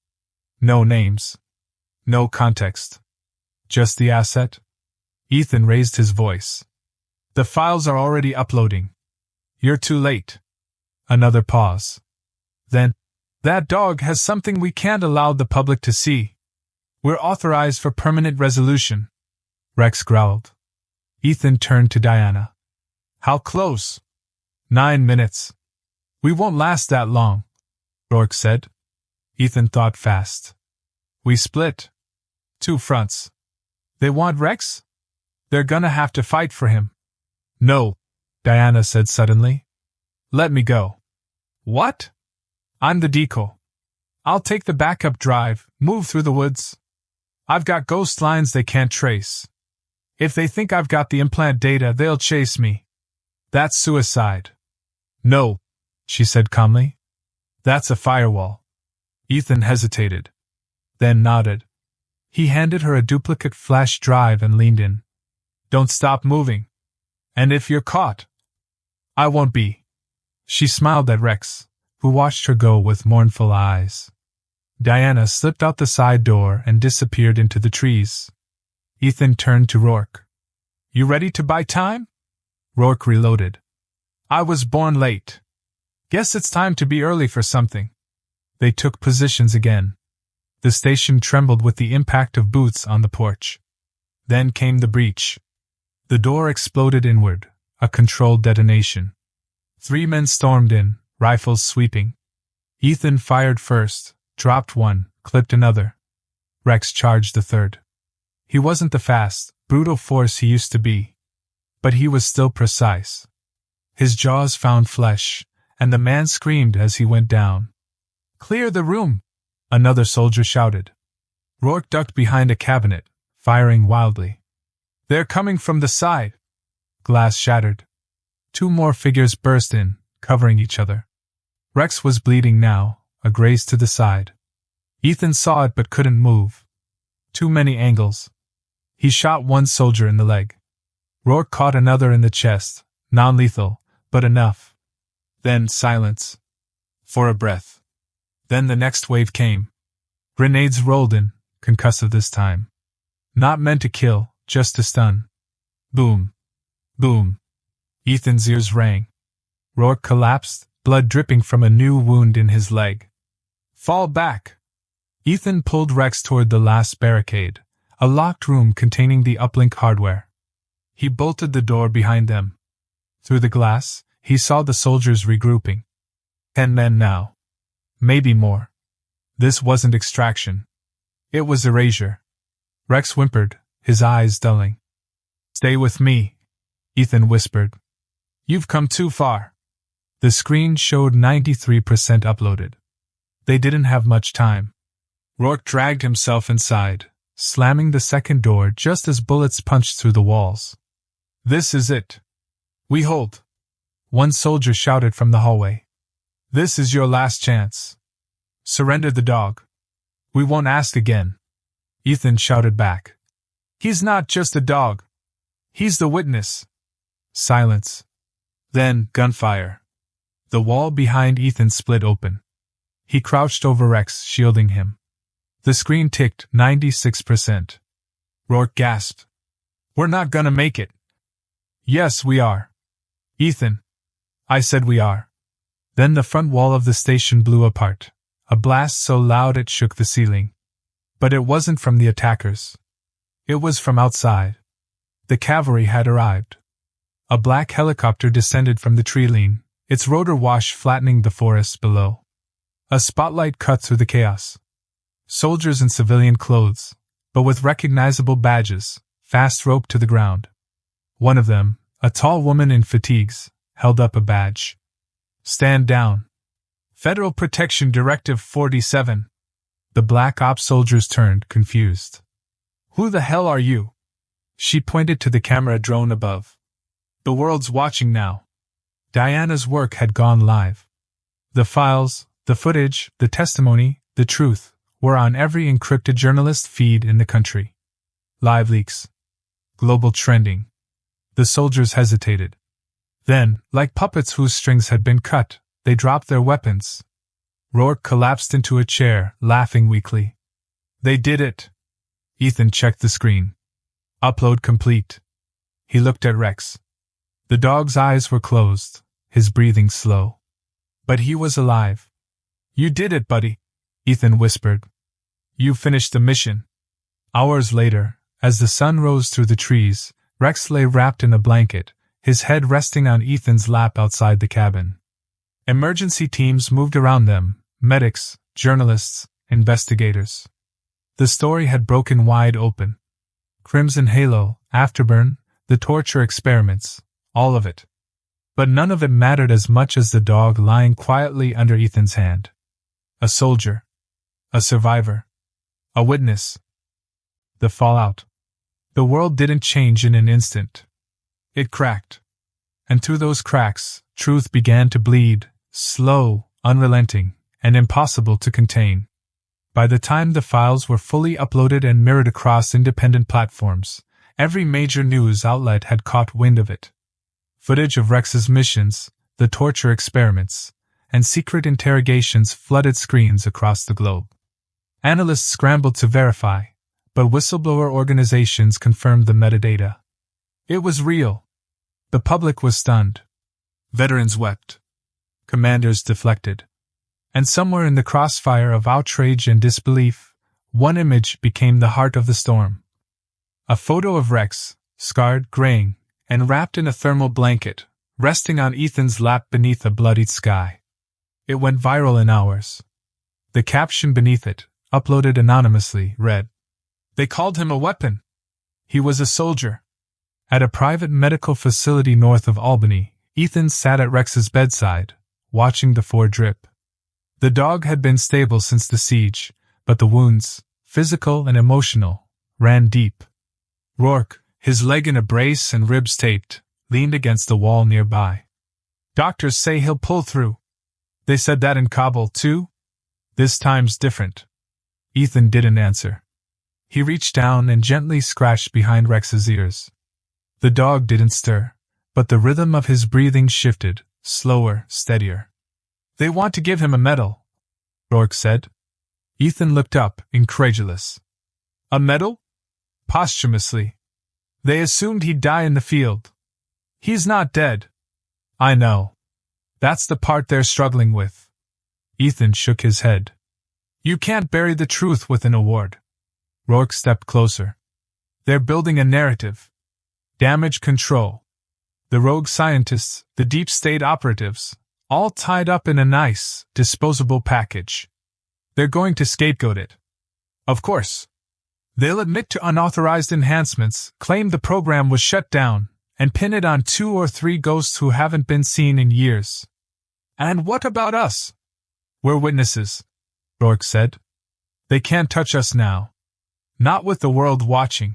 No names. No context. Just the asset? Ethan raised his voice. "The files are already uploading. You're too late." Another pause. Then, "That dog has something we can't allow the public to see. We're authorized for permanent resolution." Rex growled. Ethan turned to Diana. "How close?" 9 minutes. "We won't last that long," Rourke said. Ethan thought fast. "We split. 2 fronts. They want Rex? They're gonna have to fight for him." "No," Diana said suddenly. "Let me go." "What?" "I'm the decoy. I'll take the backup drive, move through the woods. I've got ghost lines they can't trace. If they think I've got the implant data, they'll chase me. That's suicide." "No," she said calmly. "That's a firewall." Ethan hesitated. Then nodded. He handed her a duplicate flash drive and leaned in. "Don't stop moving. And if you're caught, I won't be." She smiled at Rex, who watched her go with mournful eyes. Diana slipped out the side door and disappeared into the trees. Ethan turned to Rourke. "You ready to buy time?" Rourke reloaded. "I was born late. Guess it's time to be early for something." They took positions again. The station trembled with the impact of boots on the porch. Then came the breach. The door exploded inward, a controlled detonation. 3 men stormed in, rifles sweeping. Ethan fired first, dropped one, clipped another. Rex charged the third. He wasn't the fast, brutal force he used to be. But he was still precise. His jaws found flesh, and the man screamed as he went down. "Clear the room!" another soldier shouted. Rourke ducked behind a cabinet, firing wildly. "They're coming from the side!" Glass shattered. 2 more figures burst in, covering each other. Rex was bleeding now, a graze to the side. Ethan saw it but couldn't move. Too many angles. He shot one soldier in the leg. Rourke caught another in the chest, non-lethal, but enough. Then silence. For a breath. Then the next wave came. Grenades rolled in, concussive this time. Not meant to kill, just to stun. Boom. Boom. Ethan's ears rang. Rourke collapsed, blood dripping from a new wound in his leg. Fall back! Ethan pulled Rex toward the last barricade, a locked room containing the uplink hardware. He bolted the door behind them. Through the glass, he saw the soldiers regrouping. 10 men now. Maybe more. This wasn't extraction. It was erasure. Rex whimpered, his eyes dulling. Stay with me, Ethan whispered. You've come too far. The screen showed 93% uploaded. They didn't have much time. Rourke dragged himself inside, slamming the second door just as bullets punched through the walls. This is it. We hold. One soldier shouted from the hallway. This is your last chance. Surrender the dog. We won't ask again. Ethan shouted back. He's not just a dog. He's the witness. Silence. Then, gunfire. The wall behind Ethan split open. He crouched over Rex, shielding him. The screen ticked 96%. Rourke gasped. We're not gonna make it. Yes, we are. Ethan. I said we are. Then the front wall of the station blew apart, a blast so loud it shook the ceiling. But it wasn't from the attackers. It was from outside. The cavalry had arrived. A black helicopter descended from the tree-line, its rotor wash flattening the forest below. A spotlight cut through the chaos. Soldiers in civilian clothes, but with recognizable badges, fast roped to the ground. One of them, a tall woman in fatigues, held up a badge. Stand down. Federal Protection Directive 47. The Black Ops soldiers turned, confused. Who the hell are you? She pointed to the camera drone above. The world's watching now. Diana's work had gone live. The files, the footage, the testimony, the truth, were on every encrypted journalist feed in the country. Live leaks. Global trending. The soldiers hesitated. Then, like puppets whose strings had been cut, they dropped their weapons. Rourke collapsed into a chair, laughing weakly. They did it. Ethan checked the screen. Upload complete. He looked at Rex. The dog's eyes were closed, his breathing slow. But he was alive. You did it, buddy, Ethan whispered. You finished the mission. Hours later, as the sun rose through the trees, Rex lay wrapped in a blanket, his head resting on Ethan's lap outside the cabin. Emergency teams moved around them, medics, journalists, investigators. The story had broken wide open. Crimson Halo, Afterburn, the torture experiments, all of it. But none of it mattered as much as the dog lying quietly under Ethan's hand. A soldier. A survivor. A witness. The fallout. The world didn't change in an instant. It cracked. And through those cracks, truth began to bleed, slow, unrelenting, and impossible to contain. By the time the files were fully uploaded and mirrored across independent platforms, every major news outlet had caught wind of it. Footage of Rex's missions, the torture experiments, and secret interrogations flooded screens across the globe. Analysts scrambled to verify, but whistleblower organizations confirmed the metadata. It was real. The public was stunned. Veterans wept. Commanders deflected. And somewhere in the crossfire of outrage and disbelief, one image became the heart of the storm. A photo of Rex, scarred, graying, and wrapped in a thermal blanket, resting on Ethan's lap beneath a bloodied sky. It went viral in hours. The caption beneath it, uploaded anonymously, read, "They called him a weapon. He was a soldier." At a private medical facility north of Albany, Ethan sat at Rex's bedside, watching the IV drip. The dog had been stable since the siege, but the wounds, physical and emotional, ran deep. Rourke, his leg in a brace and ribs taped, leaned against the wall nearby. "Doctors say he'll pull through. They said that in Kabul, too? This time's different." Ethan didn't answer. He reached down and gently scratched behind Rex's ears. The dog didn't stir, but the rhythm of his breathing shifted, slower, steadier. "They want to give him a medal," Rourke said. Ethan looked up, incredulous. "A medal? Posthumously. They assumed he'd die in the field. He's not dead. I know. That's the part they're struggling with. Ethan shook his head. You can't bury the truth with an award. Rourke stepped closer. They're building a narrative. Damage control. The rogue scientists, the deep state operatives, all tied up in a nice, disposable package. They're going to scapegoat it. Of course. They'll admit to unauthorized enhancements, claim the program was shut down, and pin it on 2 or 3 ghosts who haven't been seen in years. And what about us? We're witnesses, Rourke said. They can't touch us now. Not with the world watching.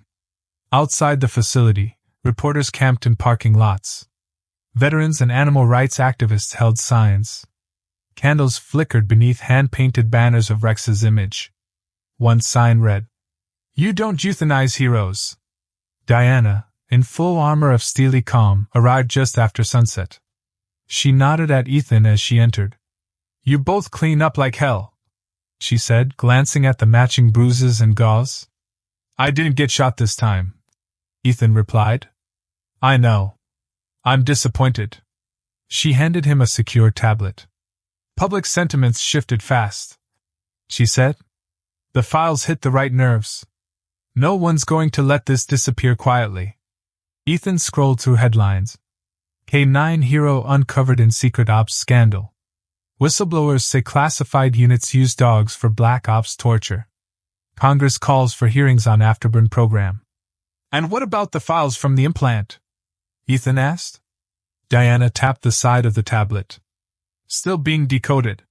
Outside the facility, reporters camped in parking lots. Veterans and animal rights activists held signs. Candles flickered beneath hand-painted banners of Rex's image. One sign read, "You don't euthanize heroes." Diana, in full armor of steely calm, arrived just after sunset. She nodded at Ethan as she entered. "You both clean up like hell," she said, glancing at the matching bruises and gauze. "I didn't get shot this time," Ethan replied. "I know. I'm disappointed." She handed him a secure tablet. "Public sentiments shifted fast," she said. "The files hit the right nerves. No one's going to let this disappear quietly." Ethan scrolled through headlines. K9 hero uncovered in secret ops scandal. Whistleblowers say classified units use dogs for black ops torture. Congress calls for hearings on afterburn program. "And what about the files from the implant?" Ethan asked. Diana tapped the side of the tablet. "Still being decoded.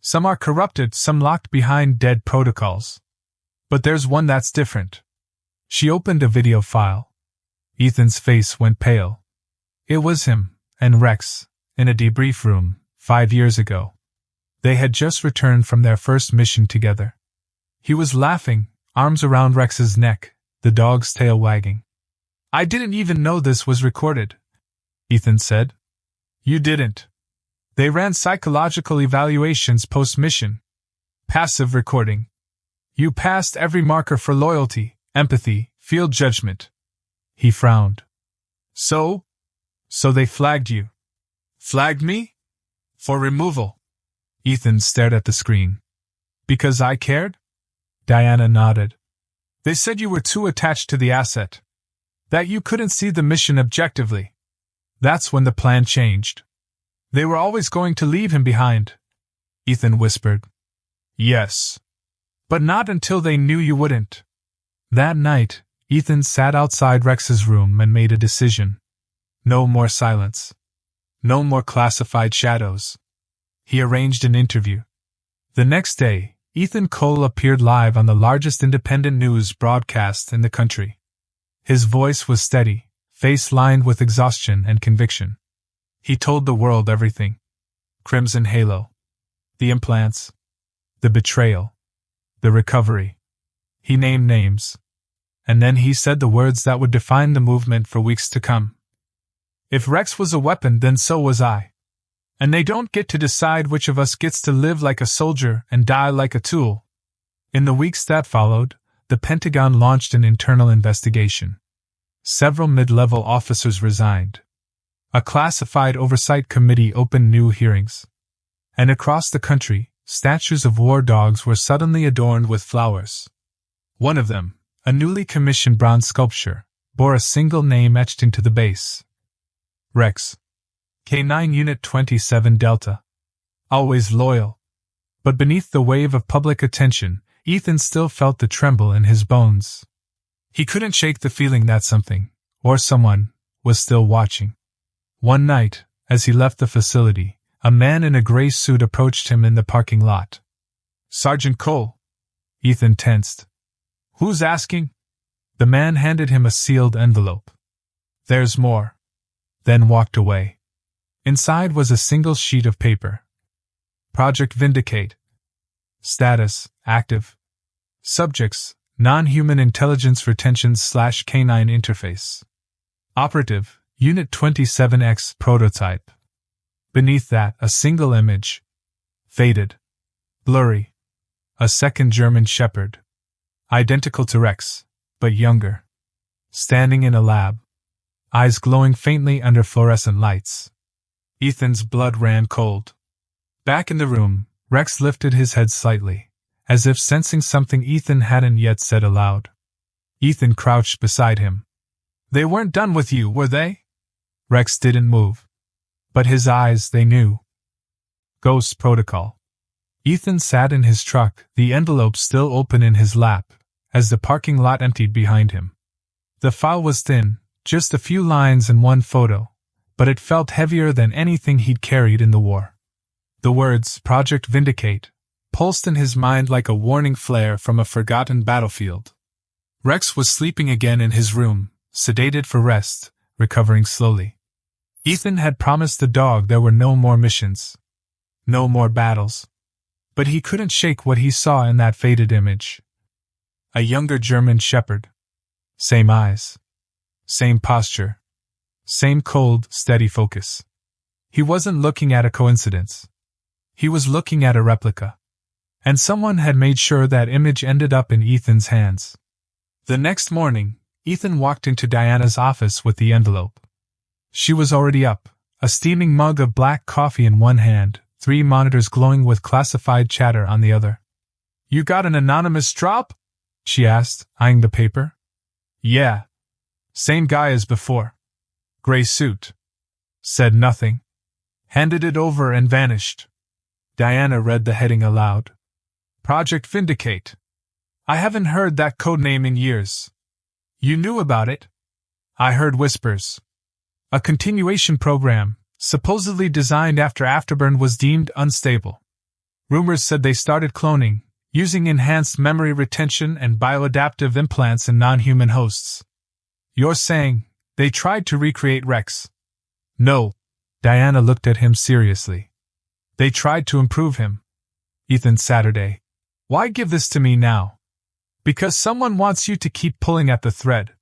Some are corrupted, some locked behind dead protocols. But there's one that's different." She opened a video file. Ethan's face went pale. It was him and Rex, in a debrief room, 5 years ago. They had just returned from their first mission together. He was laughing, arms around Rex's neck, the dog's tail wagging. "I didn't even know this was recorded," Ethan said. "You didn't. They ran psychological evaluations post-mission. Passive recording. You passed every marker for loyalty, empathy, field judgment." He frowned. So they flagged you." "Flagged me? For removal?" Ethan stared at the screen. "Because I cared?" Diana nodded. "They said you were too attached to the asset. That you couldn't see the mission objectively. That's when the plan changed. They were always going to leave him behind." Ethan whispered. "Yes. But not until they knew you wouldn't." That night, Ethan sat outside Rex's room and made a decision. No more silence. No more classified shadows. He arranged an interview. The next day, Ethan Cole appeared live on the largest independent news broadcast in the country. His voice was steady, face lined with exhaustion and conviction. He told the world everything. Crimson Halo. The implants. The betrayal. The recovery. He named names. And then he said the words that would define the movement for weeks to come. If Rex was a weapon, then so was I. And they don't get to decide which of us gets to live like a soldier and die like a tool. In the weeks that followed, the Pentagon launched an internal investigation. Several mid-level officers resigned. A classified oversight committee opened new hearings. And across the country, statues of war dogs were suddenly adorned with flowers. One of them, a newly commissioned bronze sculpture, bore a single name etched into the base. Rex. K9 Unit 27 Delta. Always loyal. But beneath the wave of public attention, Ethan still felt the tremble in his bones. He couldn't shake the feeling that something, or someone, was still watching. One night, as he left the facility, a man in a gray suit approached him in the parking lot. "Sergeant Cole." Ethan tensed. "Who's asking?" The man handed him a sealed envelope. "There's more." Then walked away. Inside was a single sheet of paper. Project Vindicate. Status, active. Subjects, non-human intelligence retention/K9 interface. Operative, Unit 27X prototype. Beneath that, a single image. Faded. Blurry. A second German Shepherd. Identical to Rex, but younger. Standing in a lab, eyes glowing faintly under fluorescent lights. Ethan's blood ran cold. Back in the room, Rex lifted his head slightly, as if sensing something Ethan hadn't yet said aloud. Ethan crouched beside him. They weren't done with you, were they? Rex didn't move. But his eyes, they knew. Ghost protocol. Ethan sat in his truck, the envelope still open in his lap, as the parking lot emptied behind him. The file was thin, just a few lines and one photo, but it felt heavier than anything he'd carried in the war. The words, Project Vindicate, pulsed in his mind like a warning flare from a forgotten battlefield. Rex was sleeping again in his room, sedated for rest, recovering slowly. Ethan had promised the dog there were no more missions. No more battles. But he couldn't shake what he saw in that faded image. A younger German shepherd. Same eyes. Same posture. Same cold, steady focus. He wasn't looking at a coincidence. He was looking at a replica. And someone had made sure that image ended up in Ethan's hands. The next morning, Ethan walked into Diana's office with the envelope. She was already up, a steaming mug of black coffee in one hand, 3 monitors glowing with classified chatter on the other. You got an anonymous drop? She asked, eyeing the paper. Yeah. Same guy as before. Gray suit. Said nothing. Handed it over and vanished. Diana read the heading aloud. Project Vindicate. I haven't heard that codename in years. You knew about it? I heard whispers. A continuation program, supposedly designed after Afterburn was deemed unstable. Rumors said they started cloning, using enhanced memory retention and bioadaptive implants in non-human hosts. You're saying they tried to recreate Rex? No. Diana looked at him seriously. They tried to improve him. Ethan Saturday. Why give this to me now? Because someone wants you to keep pulling at the thread.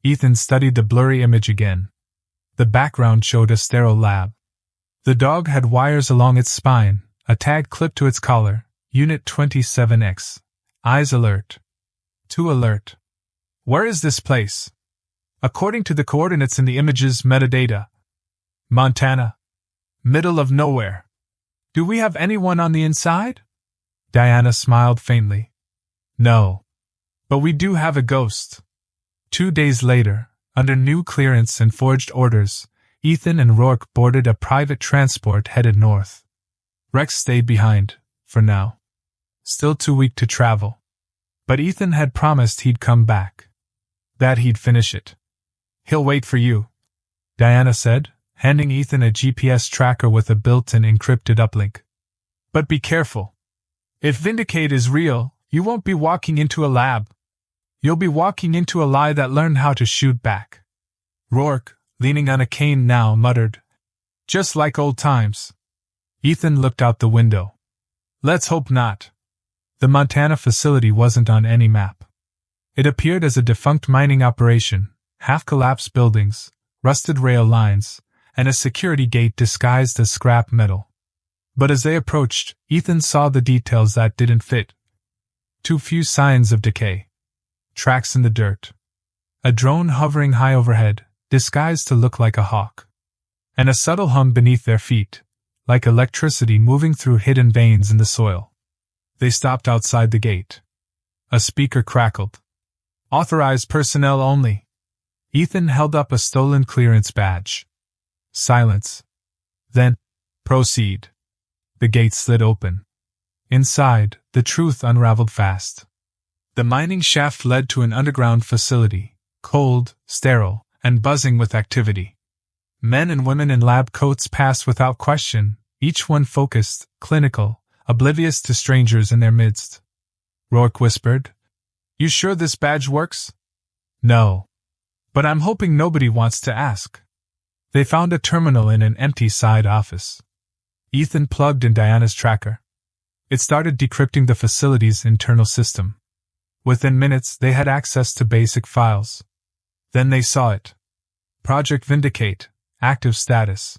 Ethan studied the blurry image again. The background showed a sterile lab. The dog had wires along its spine, a tag clipped to its collar, Unit 27X. Eyes alert. Too alert. Where is this place? According to the coordinates in the image's metadata. Montana. Middle of nowhere. Do we have anyone on the inside? Diana smiled faintly. No. But we do have a ghost. 2 days later, under new clearance and forged orders, Ethan and Rourke boarded a private transport headed north. Rex stayed behind, for now. Still too weak to travel. But Ethan had promised he'd come back. That he'd finish it. He'll wait for you, Diana said, handing Ethan a GPS tracker with a built-in encrypted uplink. But be careful. If Vindicate is real, you won't be walking into a lab. You'll be walking into a lie that learned how to shoot back. Rourke, leaning on a cane now, muttered, just like old times. Ethan looked out the window. Let's hope not. The Montana facility wasn't on any map. It appeared as a defunct mining operation, half-collapsed buildings, rusted rail lines, and a security gate disguised as scrap metal. But as they approached, Ethan saw the details that didn't fit. Too few signs of decay. Tracks in the dirt. A drone hovering high overhead, disguised to look like a hawk. And a subtle hum beneath their feet, like electricity moving through hidden veins in the soil. They stopped outside the gate. A speaker crackled. Authorized personnel only. Ethan held up a stolen clearance badge. Silence. Then, proceed. The gate slid open. Inside, the truth unraveled fast. The mining shaft led to an underground facility, cold, sterile, and buzzing with activity. Men and women in lab coats passed without question, each one focused, clinical, oblivious to strangers in their midst. Rourke whispered, You sure this badge works? No. But I'm hoping nobody wants to ask. They found a terminal in an empty side office. Ethan plugged in Diana's tracker. It started decrypting the facility's internal system. Within minutes, they had access to basic files. Then they saw it. Project Vindicate, active status.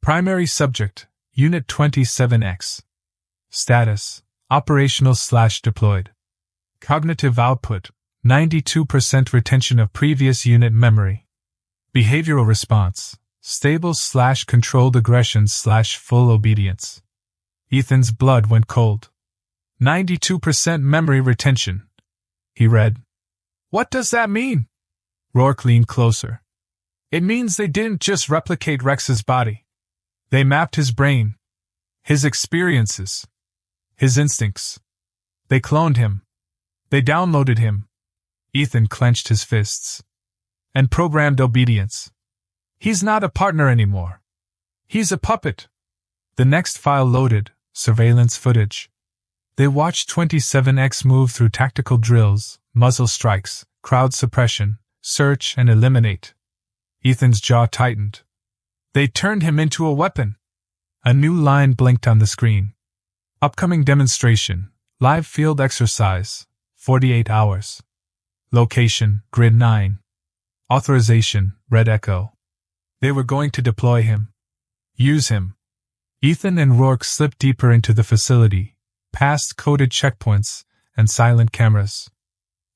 Primary subject, Unit 27X. Status, operational/deployed. Cognitive output, 92% retention of previous unit memory. Behavioral response, stable/controlled aggression/full obedience. Ethan's blood went cold. 92% memory retention. He read. What does that mean? Rourke leaned closer. It means they didn't just replicate Rex's body. They mapped his brain, his experiences, his instincts. They cloned him. They downloaded him. Ethan clenched his fists. And programmed obedience. He's not a partner anymore. He's a puppet. The next file loaded, surveillance footage. They watched 27X move through tactical drills, muzzle strikes, crowd suppression, search and eliminate. Ethan's jaw tightened. They turned him into a weapon. A new line blinked on the screen. Upcoming demonstration, live field exercise, 48 hours. Location, Grid 9. Authorization, Red Echo. They were going to deploy him. Use him. Ethan and Rourke slipped deeper into the facility, past coded checkpoints and silent cameras.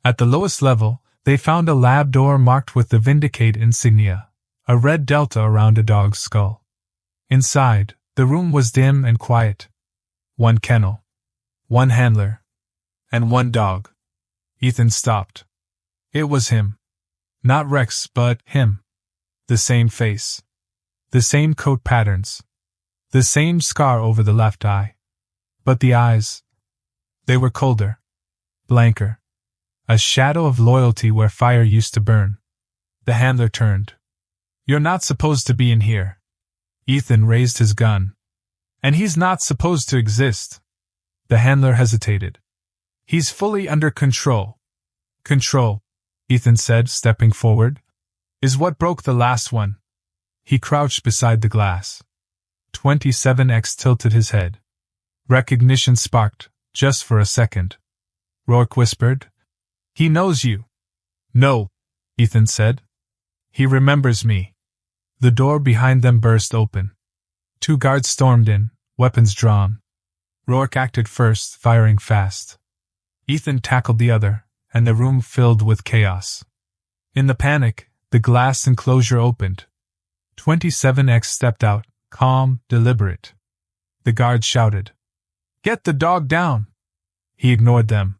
At the lowest level, they found a lab door marked with the Vindicate insignia, a red delta around a dog's skull. Inside, the room was dim and quiet. One kennel, one handler, and one dog. Ethan stopped. It was him. Not Rex, but him. The same face. The same coat patterns. The same scar over the left eye. But the eyes, they were colder. Blanker. A shadow of loyalty where fire used to burn. The handler turned. You're not supposed to be in here. Ethan raised his gun. And he's not supposed to exist. The handler hesitated. He's fully under control. Control, Ethan said, stepping forward, is what broke the last one. He crouched beside the glass. 27X tilted his head. Recognition sparked, just for a second. Rourke whispered, He knows you. No, Ethan said. He remembers me. The door behind them burst open. 2 guards stormed in, weapons drawn. Rourke acted first, firing fast. Ethan tackled the other, and the room filled with chaos. In the panic, the glass enclosure opened. 27X stepped out, calm, deliberate. The guards shouted, Get the dog down! He ignored them.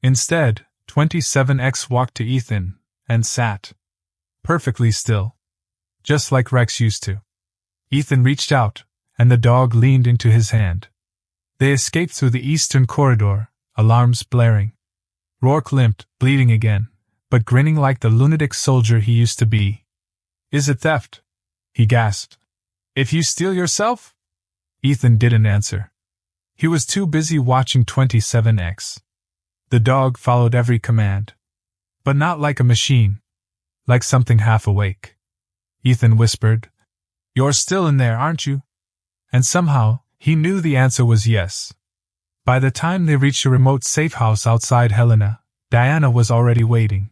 Instead, 27X walked to Ethan, and sat. Perfectly still. Just like Rex used to. Ethan reached out, and the dog leaned into his hand. They escaped through the eastern corridor, alarms blaring. Rourke limped, bleeding again, but grinning like the lunatic soldier he used to be. Is it theft? He gasped. If you steal yourself? Ethan didn't answer. He was too busy watching 27X. The dog followed every command. But not like a machine. Like something half awake. Ethan whispered, You're still in there, aren't you? And somehow, he knew the answer was yes. By the time they reached a remote safe house outside Helena, Diana was already waiting.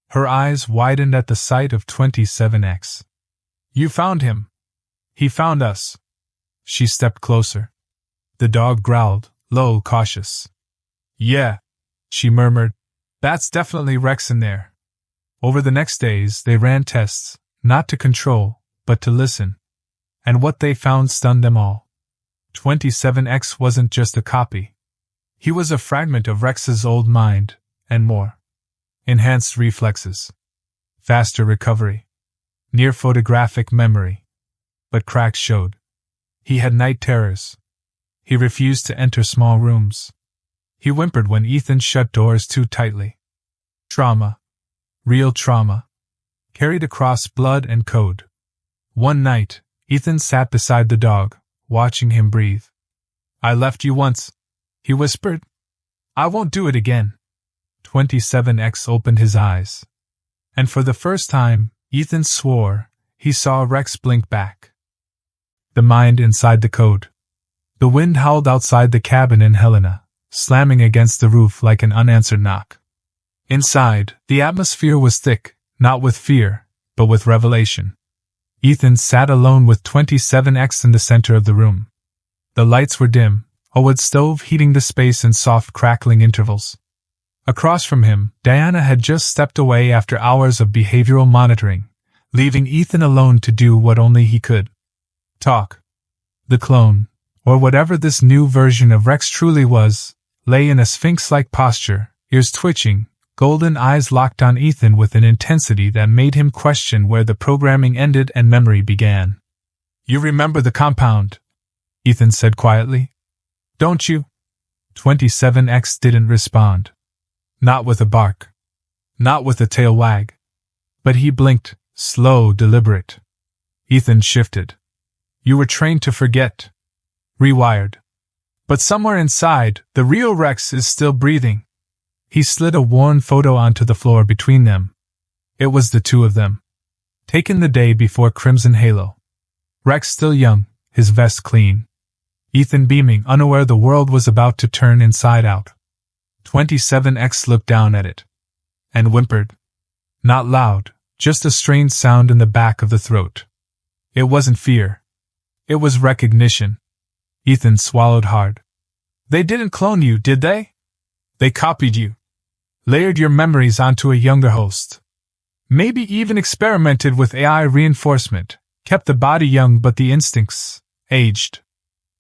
Her eyes widened at the sight of 27X. You found him. He found us. She stepped closer. The dog growled, low, cautious. Yeah, she murmured. That's definitely Rex in there. Over the next days, they ran tests, not to control, but to listen. And what they found stunned them all. 27X wasn't just a copy. He was a fragment of Rex's old mind, and more. Enhanced reflexes. Faster recovery. Near photographic memory. But cracks showed. He had night terrors. He refused to enter small rooms. He whimpered when Ethan shut doors too tightly. Trauma. Real trauma. Carried across blood and code. One night, Ethan sat beside the dog, watching him breathe. I left you once, he whispered. I won't do it again. 27X opened his eyes. And for the first time, Ethan swore he saw Rex blink back. The mind inside the code. The wind howled outside the cabin in Helena, slamming against the roof like an unanswered knock. Inside, the atmosphere was thick, not with fear, but with revelation. Ethan sat alone with 27X in the center of the room. The lights were dim, a wood stove heating the space in soft crackling intervals. Across from him, Diana had just stepped away after hours of behavioral monitoring, leaving Ethan alone to do what only he could. Talk. The clone, or whatever this new version of Rex truly was, lay in a sphinx-like posture, ears twitching, golden eyes locked on Ethan with an intensity that made him question where the programming ended and memory began. "You remember the compound?" Ethan said quietly. "Don't you?" 27X didn't respond. Not with a bark. Not with a tail wag. But he blinked, slow, deliberate. Ethan shifted. "You were trained to forget. Rewired. But somewhere inside, the real Rex is still breathing." He slid a worn photo onto the floor between them. It was the two of them. Taken the day before Crimson Halo. Rex still young, his vest clean. Ethan beaming, unaware the world was about to turn inside out. 27X looked down at it. And whimpered. Not loud, just a strained sound in the back of the throat. It wasn't fear. It was recognition. Ethan swallowed hard. "They didn't clone you, did they? They copied you. Layered your memories onto a younger host. Maybe even experimented with AI reinforcement, kept the body young but the instincts aged."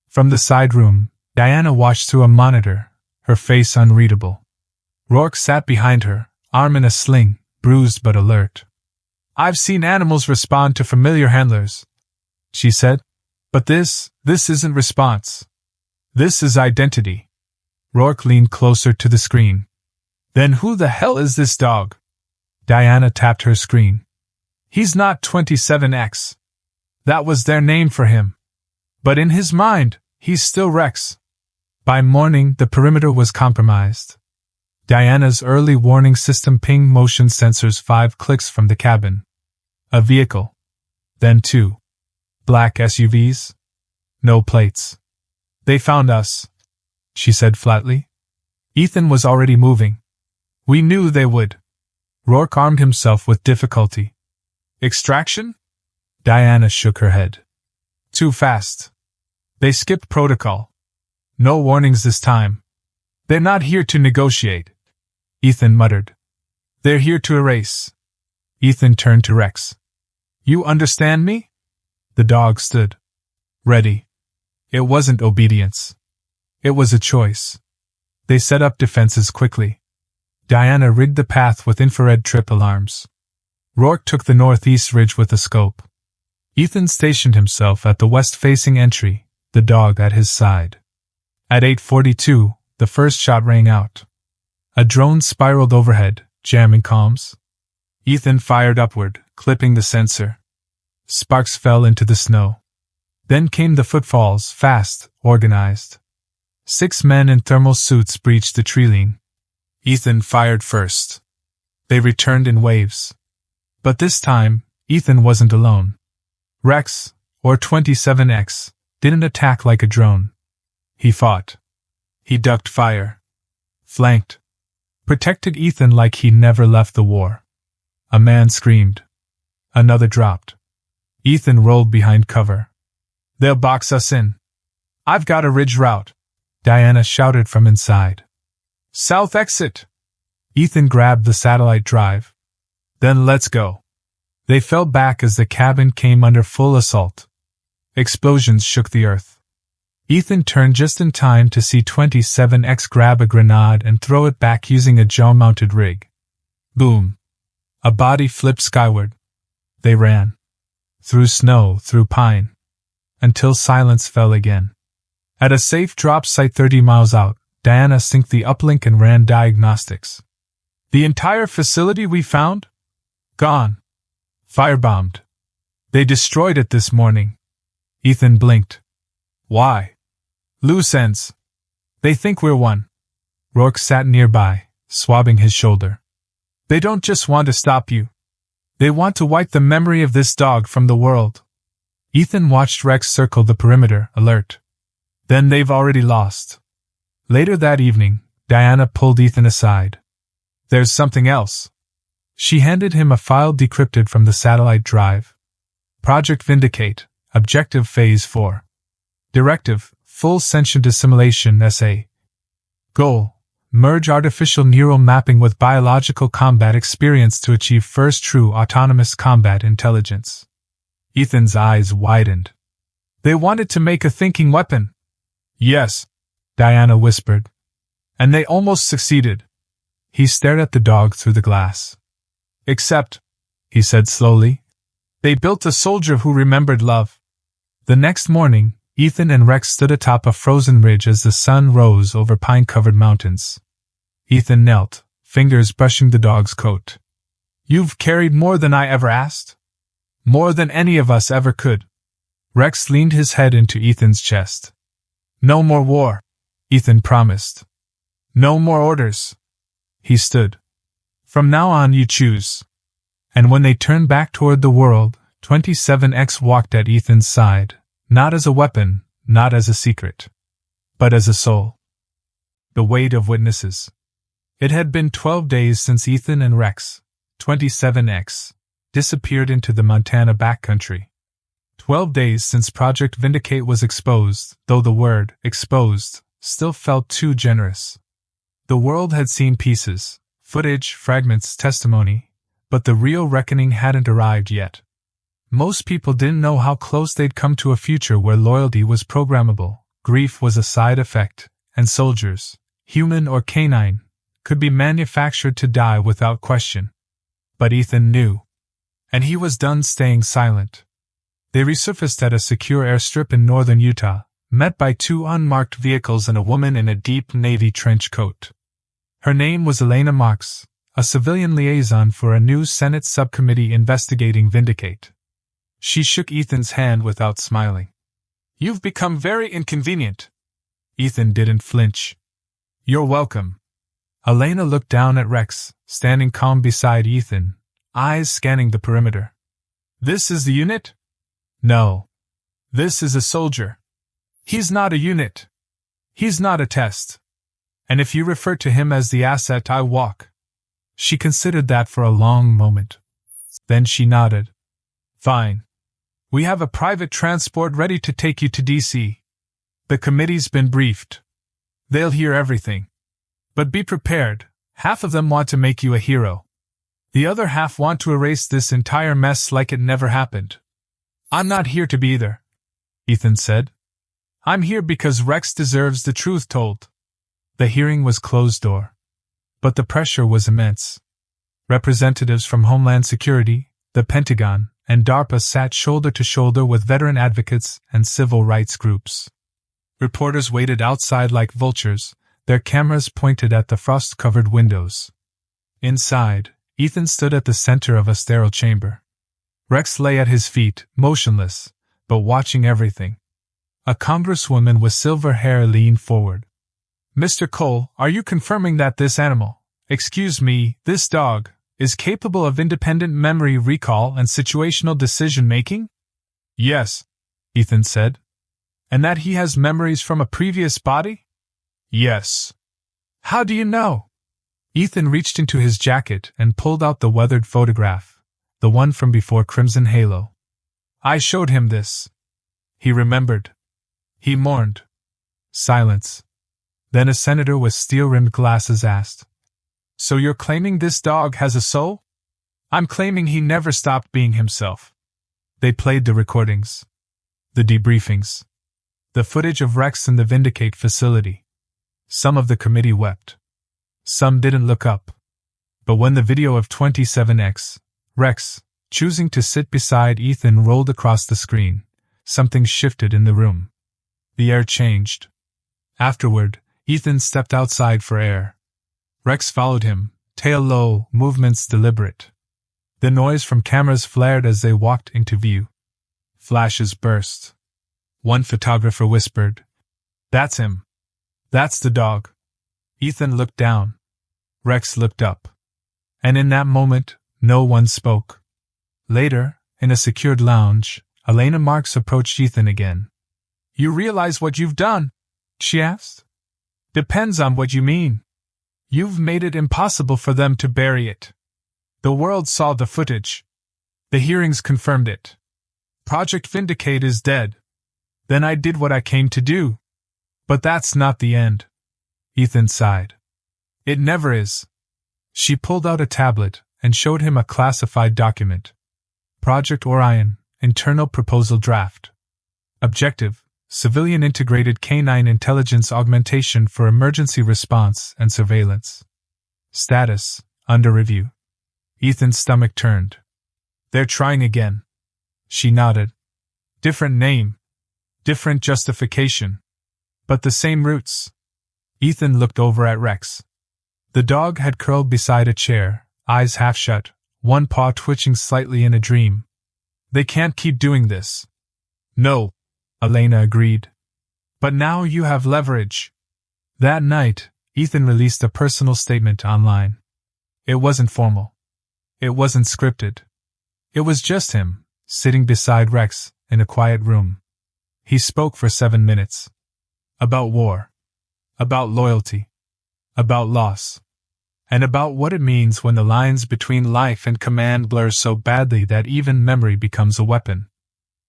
From the side room, Diana watched through a monitor, her face unreadable. Rourke sat behind her, arm in a sling, bruised but alert. "I've seen animals respond to familiar handlers," she said. "But this isn't response. This is identity." Rourke leaned closer to the screen. "Then who the hell is this dog?" Diana tapped her screen. "He's not 27X. That was their name for him. But in his mind, he's still Rex." By morning, the perimeter was compromised. Diana's early warning system pinged motion sensors 5 clicks from the cabin. A vehicle. Then 2. Black SUVs. No plates. "They found us," she said flatly. Ethan was already moving. "We knew they would." Rourke armed himself with difficulty. "Extraction?" Diana shook her head. "Too fast. They skipped protocol. No warnings this time. They're not here to negotiate," Ethan muttered. "They're here to erase." Ethan turned to Rex. "You understand me?" The dog stood. Ready. It wasn't obedience. It was a choice. They set up defenses quickly. Diana rigged the path with infrared trip alarms. Rourke took the northeast ridge with a scope. Ethan stationed himself at the west-facing entry, the dog at his side. At 8:42, the first shot rang out. A drone spiraled overhead, jamming comms. Ethan fired upward, clipping the sensor. Sparks fell into the snow. Then came the footfalls, fast, organized. 6 men in thermal suits breached the tree-line. Ethan fired first. They returned in waves. But this time, Ethan wasn't alone. Rex, or 27X, didn't attack like a drone. He fought. He ducked fire. Flanked. Protected Ethan like he never left the war. A man screamed. Another dropped. Ethan rolled behind cover. "They'll box us in. I've got a ridge route," Diana shouted from inside. "South exit." Ethan grabbed the satellite drive. "Then let's go." They fell back as the cabin came under full assault. Explosions shook the earth. Ethan turned just in time to see 27X grab a grenade and throw it back using a jaw-mounted rig. Boom. A body flipped skyward. They ran. Through snow, through pine. Until silence fell again. At a safe drop site 30 miles out, Diana synced the uplink and ran diagnostics. "The entire facility we found? Gone. Firebombed. They destroyed it this morning." Ethan blinked. "Why?" "Loose ends. They think we're one." Rourke sat nearby, swabbing his shoulder. "They don't just want to stop you. They want to wipe the memory of this dog from the world." Ethan watched Rex circle the perimeter, alert. "Then they've already lost." Later that evening, Diana pulled Ethan aside. "There's something else." She handed him a file decrypted from the satellite drive. Project Vindicate, Objective Phase 4. Directive, Full Sentient Assimilation SA. Goal, merge artificial neural mapping with biological combat experience to achieve first true autonomous combat intelligence. Ethan's eyes widened. They wanted to make a thinking weapon. Yes, Diana whispered. And they almost succeeded. He stared at the dog through the glass. Except, he said slowly, they built a soldier who remembered love. The next morning, Ethan and Rex stood atop a frozen ridge as the sun rose over pine-covered mountains. Ethan knelt, fingers brushing the dog's coat. You've carried more than I ever asked. More than any of us ever could. Rex leaned his head into Ethan's chest. No more war, Ethan promised. No more orders. He stood. From now on you choose. And when they turned back toward the world, 27X walked at Ethan's side, not as a weapon, not as a secret, but as a soul. The weight of witnesses. It had been 12 days since Ethan and Rex, 27X, disappeared into the Montana backcountry. 12 days since Project Vindicate was exposed, though the word, exposed, still felt too generous. The world had seen pieces, footage, fragments, testimony, but the real reckoning hadn't arrived yet. Most people didn't know how close they'd come to a future where loyalty was programmable, grief was a side effect, and soldiers, human or canine, could be manufactured to die without question. But Ethan knew. And he was done staying silent. They resurfaced at a secure airstrip in northern Utah, met by 2 unmarked vehicles and a woman in a deep navy trench coat. Her name was Elena Marks, a civilian liaison for a new Senate subcommittee investigating Vindicate. She shook Ethan's hand without smiling. You've become very inconvenient. Ethan didn't flinch. You're welcome. Elena looked down at Rex, standing calm beside Ethan, eyes scanning the perimeter. This is the unit? No. This is a soldier. He's not a unit. He's not a test. And if you refer to him as the asset I walk. She considered that for a long moment. Then she nodded. Fine. We have a private transport ready to take you to D.C. The committee's been briefed. They'll hear everything. But be prepared, half of them want to make you a hero. The other half want to erase this entire mess like it never happened. I'm not here to be either, Ethan said. I'm here because Rex deserves the truth told. The hearing was closed door. But the pressure was immense. Representatives from Homeland Security, the Pentagon, and DARPA sat shoulder to shoulder with veteran advocates and civil rights groups. Reporters waited outside like vultures, their cameras pointed at the frost-covered windows. Inside, Ethan stood at the center of a sterile chamber. Rex lay at his feet, motionless, but watching everything. A congresswoman with silver hair leaned forward. Mr. Cole, are you confirming that this animal, excuse me, this dog, is capable of independent memory recall and situational decision-making? Yes, Ethan said. And that he has memories from a previous body? Yes. How do you know? Ethan reached into his jacket and pulled out the weathered photograph, the one from before Crimson Halo. I showed him this. He remembered. He mourned. Silence. Then a senator with steel-rimmed glasses asked, So you're claiming this dog has a soul? I'm claiming he never stopped being himself. They played the recordings. The debriefings. The footage of Rex in the Vindicate facility. Some of the committee wept. Some didn't look up. But when the video of 27X, Rex, choosing to sit beside Ethan rolled across the screen, something shifted in the room. The air changed. Afterward, Ethan stepped outside for air. Rex followed him, tail low, movements deliberate. The noise from cameras flared as they walked into view. Flashes burst. One photographer whispered, That's him. That's the dog. Ethan looked down. Rex looked up. And in that moment, no one spoke. Later, in a secured lounge, Elena Marks approached Ethan again. You realize what you've done? She asked. Depends on what you mean. You've made it impossible for them to bury it. The world saw the footage. The hearings confirmed it. Project Vindicate is dead. Then I did what I came to do. But that's not the end. Ethan sighed. It never is. She pulled out a tablet and showed him a classified document. Project Orion, internal proposal draft. Objective: civilian integrated canine intelligence augmentation for emergency response and surveillance. Status: under review. Ethan's stomach turned. They're trying again. She nodded. Different name. Different justification. But the same roots. Ethan looked over at Rex. The dog had curled beside a chair, eyes half shut, one paw twitching slightly in a dream. They can't keep doing this. No, Elena agreed. But now you have leverage. That night, Ethan released a personal statement online. It wasn't formal. It wasn't scripted. It was just him, sitting beside Rex, in a quiet room. He spoke for 7 minutes. About war. About loyalty. About loss. And about what it means when the lines between life and command blur so badly that even memory becomes a weapon.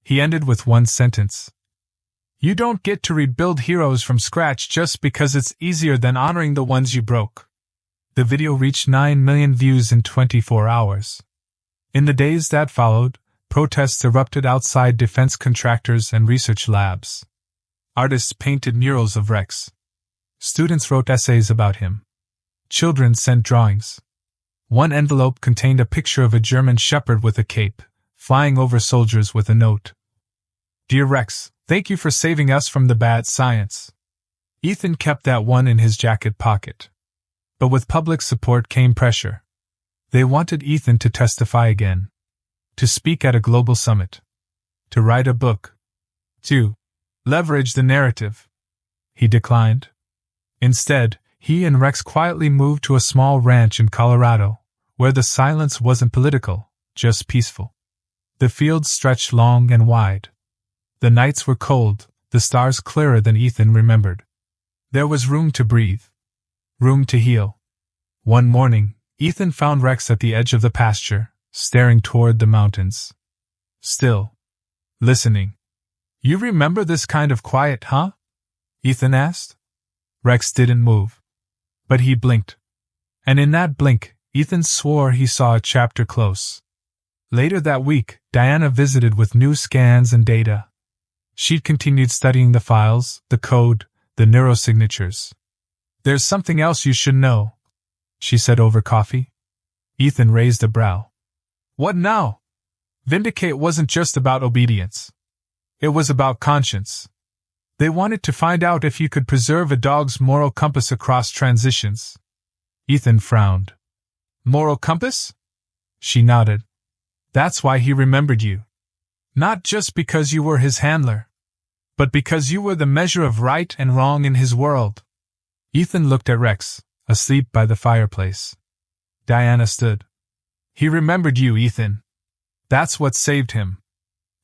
He ended with one sentence. You don't get to rebuild heroes from scratch just because it's easier than honoring the ones you broke. The video reached 9 million views in 24 hours. In the days that followed, protests erupted outside defense contractors and research labs. Artists painted murals of Rex. Students wrote essays about him. Children sent drawings. One envelope contained a picture of a German shepherd with a cape, flying over soldiers with a note. Dear Rex, thank you for saving us from the bad science. Ethan kept that one in his jacket pocket. But with public support came pressure. They wanted Ethan to testify again. To speak at a global summit. To write a book. To leverage the narrative. He declined. Instead, he and Rex quietly moved to a small ranch in Colorado, where the silence wasn't political, just peaceful. The fields stretched long and wide. The nights were cold, the stars clearer than Ethan remembered. There was room to breathe. Room to heal. One morning, Ethan found Rex at the edge of the pasture, staring toward the mountains. Still. Listening. You remember this kind of quiet, huh? Ethan asked. Rex didn't move. But he blinked. And in that blink, Ethan swore he saw a chapter close. Later that week, Diana visited with new scans and data. She'd continued studying the files, the code, the neurosignatures. There's something else you should know, she said over coffee. Ethan raised a brow. What now? Vindicate wasn't just about obedience. It was about conscience. They wanted to find out if you could preserve a dog's moral compass across transitions. Ethan frowned. Moral compass? She nodded. That's why he remembered you. Not just because you were his handler, but because you were the measure of right and wrong in his world. Ethan looked at Rex, asleep by the fireplace. Diana stood. He remembered you, Ethan. That's what saved him.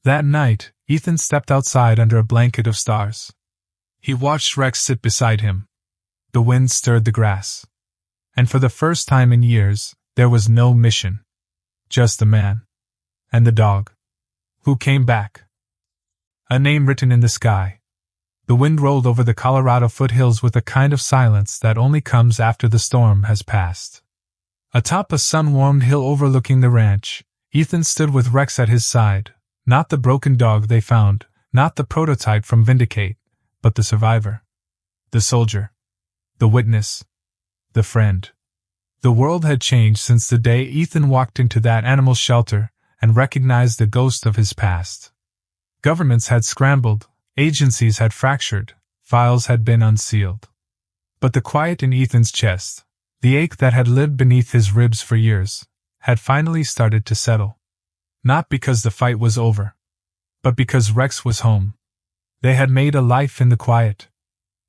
That night, Ethan stepped outside under a blanket of stars. He watched Rex sit beside him. The wind stirred the grass. And for the first time in years, there was no mission. Just the man. And the dog. Who came back. A name written in the sky. The wind rolled over the Colorado foothills with a kind of silence that only comes after the storm has passed. Atop a sun-warmed hill overlooking the ranch, Ethan stood with Rex at his side. Not the broken dog they found, not the prototype from Vindicate, but the survivor. The soldier. The witness. The friend. The world had changed since the day Ethan walked into that animal shelter and recognized the ghost of his past. Governments had scrambled, agencies had fractured, files had been unsealed. But the quiet in Ethan's chest, the ache that had lived beneath his ribs for years, had finally started to settle. Not because the fight was over, but because Rex was home. They had made a life in the quiet.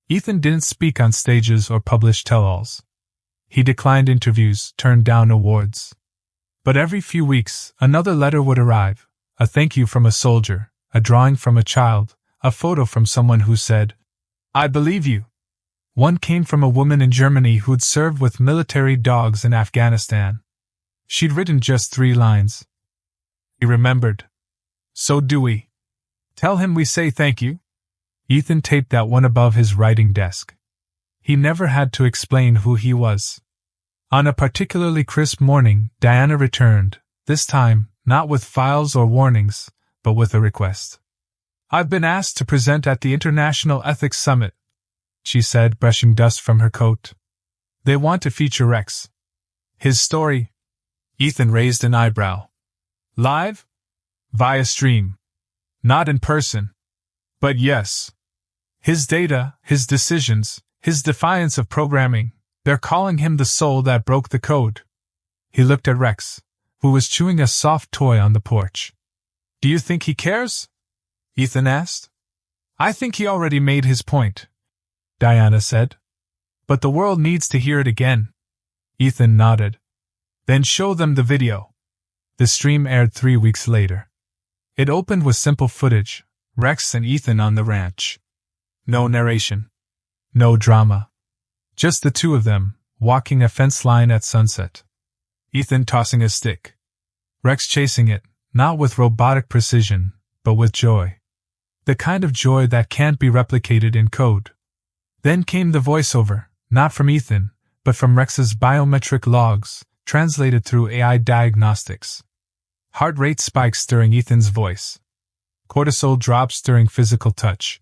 Ethan didn't speak on stages or publish tell-alls. He declined interviews, turned down awards. But every few weeks, another letter would arrive, a thank you from a soldier, a drawing from a child, a photo from someone who said, I believe you. One came from a woman in Germany who'd served with military dogs in Afghanistan. She'd written just 3 lines. He remembered. So do we. Tell him we say thank you. Ethan taped that one above his writing desk. he never had to explain who he was. On a particularly crisp morning, Diana returned, this time, not with files or warnings, but with a request. "I've been asked to present at the International Ethics Summit," she said, brushing dust from her coat. "They want to feature Rex. His story." Ethan raised an eyebrow. "Live? Via stream. Not in person. But yes. His data, his decisions, his defiance of programming, they're calling him the soul that broke the code." He looked at Rex, who was chewing a soft toy on the porch. "Do you think he cares?" Ethan asked. "I think he already made his point," Diana said. "But the world needs to hear it again." Ethan nodded. "Then show them the video." The stream aired 3 weeks later. It opened with simple footage, Rex and Ethan on the ranch. No narration. No drama. Just the two of them, walking a fence line at sunset. Ethan tossing a stick. Rex chasing it, not with robotic precision, but with joy. The kind of joy that can't be replicated in code. Then came the voiceover, not from Ethan, but from Rex's biometric logs, translated through AI diagnostics. Heart rate spikes during Ethan's voice. Cortisol drops during physical touch.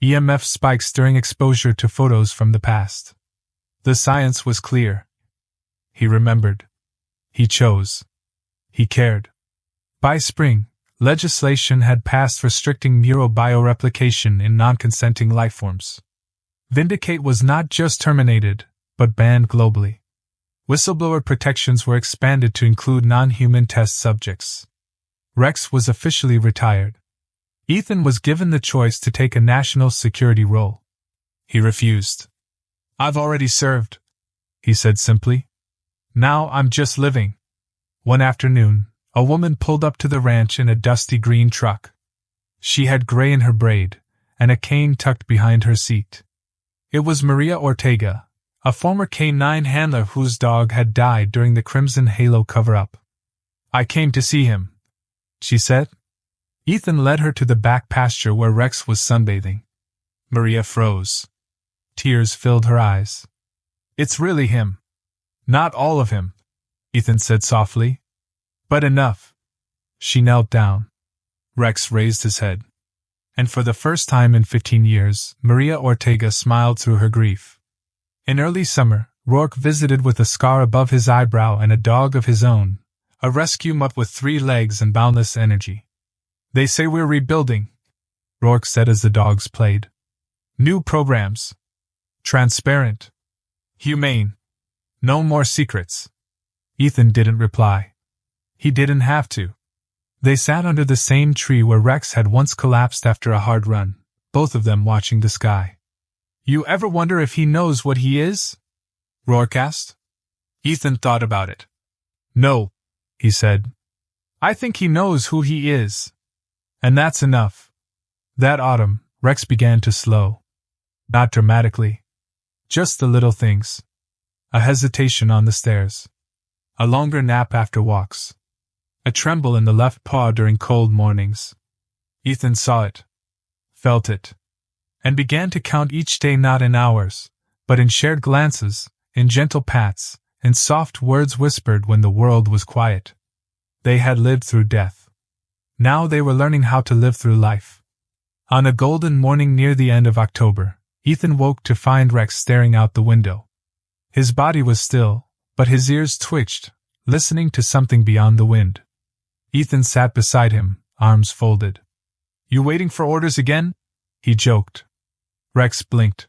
EMF spikes during exposure to photos from the past. The science was clear. He remembered. He chose. He cared. By spring, legislation had passed restricting neurobioreplication in non-consenting lifeforms. Vindicate was not just terminated, but banned globally. Whistleblower protections were expanded to include non-human test subjects. Rex was officially retired. Ethan was given the choice to take a national security role. He refused. "I've already served," he said simply. "Now I'm just living." One afternoon, a woman pulled up to the ranch in a dusty green truck. She had gray in her braid, and a cane tucked behind her seat. It was Maria Ortega, a former K9 handler whose dog had died during the Crimson Halo cover-up. "I came to see him," she said. Ethan led her to the back pasture where Rex was sunbathing. Maria froze. Tears filled her eyes. "It's really him." "Not all of him," Ethan said softly. "But enough." She knelt down. Rex raised his head. And for the first time in 15 years, Maria Ortega smiled through her grief. In early summer, Rourke visited with a scar above his eyebrow and a dog of his own, a rescue mutt with 3 legs and boundless energy. "They say we're rebuilding," Rourke said as the dogs played. "New programs. Transparent. Humane. No more secrets." Ethan didn't reply. He didn't have to. They sat under the same tree where Rex had once collapsed after a hard run, both of them watching the sky. "You ever wonder if he knows what he is?" Rourke asked. Ethan thought about it. "No," he said. "I think he knows who he is. And that's enough." That autumn, Rex began to slow. Not dramatically. Just the little things. A hesitation on the stairs. A longer nap after walks. A tremble in the left paw during cold mornings. Ethan saw it. Felt it. And began to count each day not in hours, but in shared glances, in gentle pats, in soft words whispered when the world was quiet. They had lived through death. Now they were learning how to live through life. On a golden morning near the end of October, Ethan woke to find Rex staring out the window. His body was still, but his ears twitched, listening to something beyond the wind. Ethan sat beside him, arms folded. "You waiting for orders again?" he joked. Rex blinked.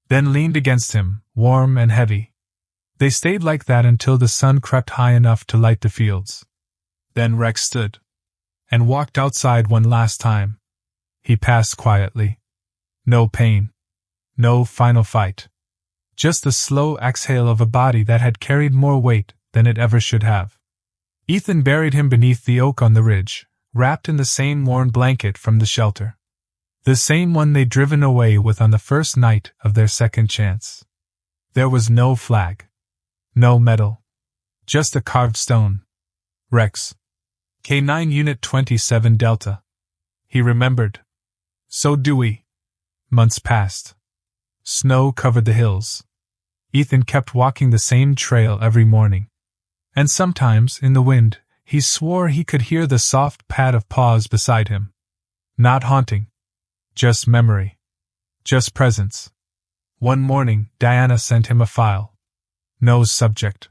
Then leaned against him, warm and heavy. They stayed like that until the sun crept high enough to light the fields. Then Rex stood. And walked outside one last time. He passed quietly. No pain. No final fight. Just the slow exhale of a body that had carried more weight than it ever should have. Ethan buried him beneath the oak on the ridge, wrapped in the same worn blanket from the shelter. The same one they'd driven away with on the first night of their second chance. There was no flag. No medal. Just a carved stone. Rex. K9 Unit 27 Delta. He remembered. So do we. Months passed. Snow covered the hills. Ethan kept walking the same trail every morning. And sometimes, in the wind, he swore he could hear the soft pad of paws beside him. Not haunting. Just memory. Just presence. One morning, Diana sent him a file. No subject.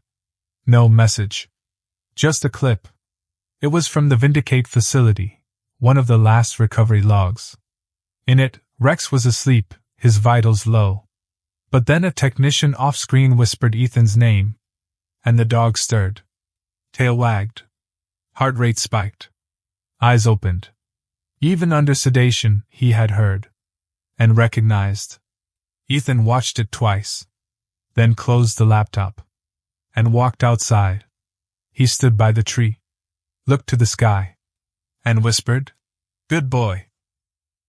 No message. Just a clip. It was from the Vindicate facility, one of the last recovery logs. In it, Rex was asleep, his vitals low. But then a technician off-screen whispered Ethan's name, and the dog stirred. Tail wagged. Heart rate spiked. Eyes opened. Even under sedation, he had heard. And recognized. Ethan watched it twice. Then closed the laptop. And walked outside. He stood by the tree. Looked to the sky. And whispered, "Good boy."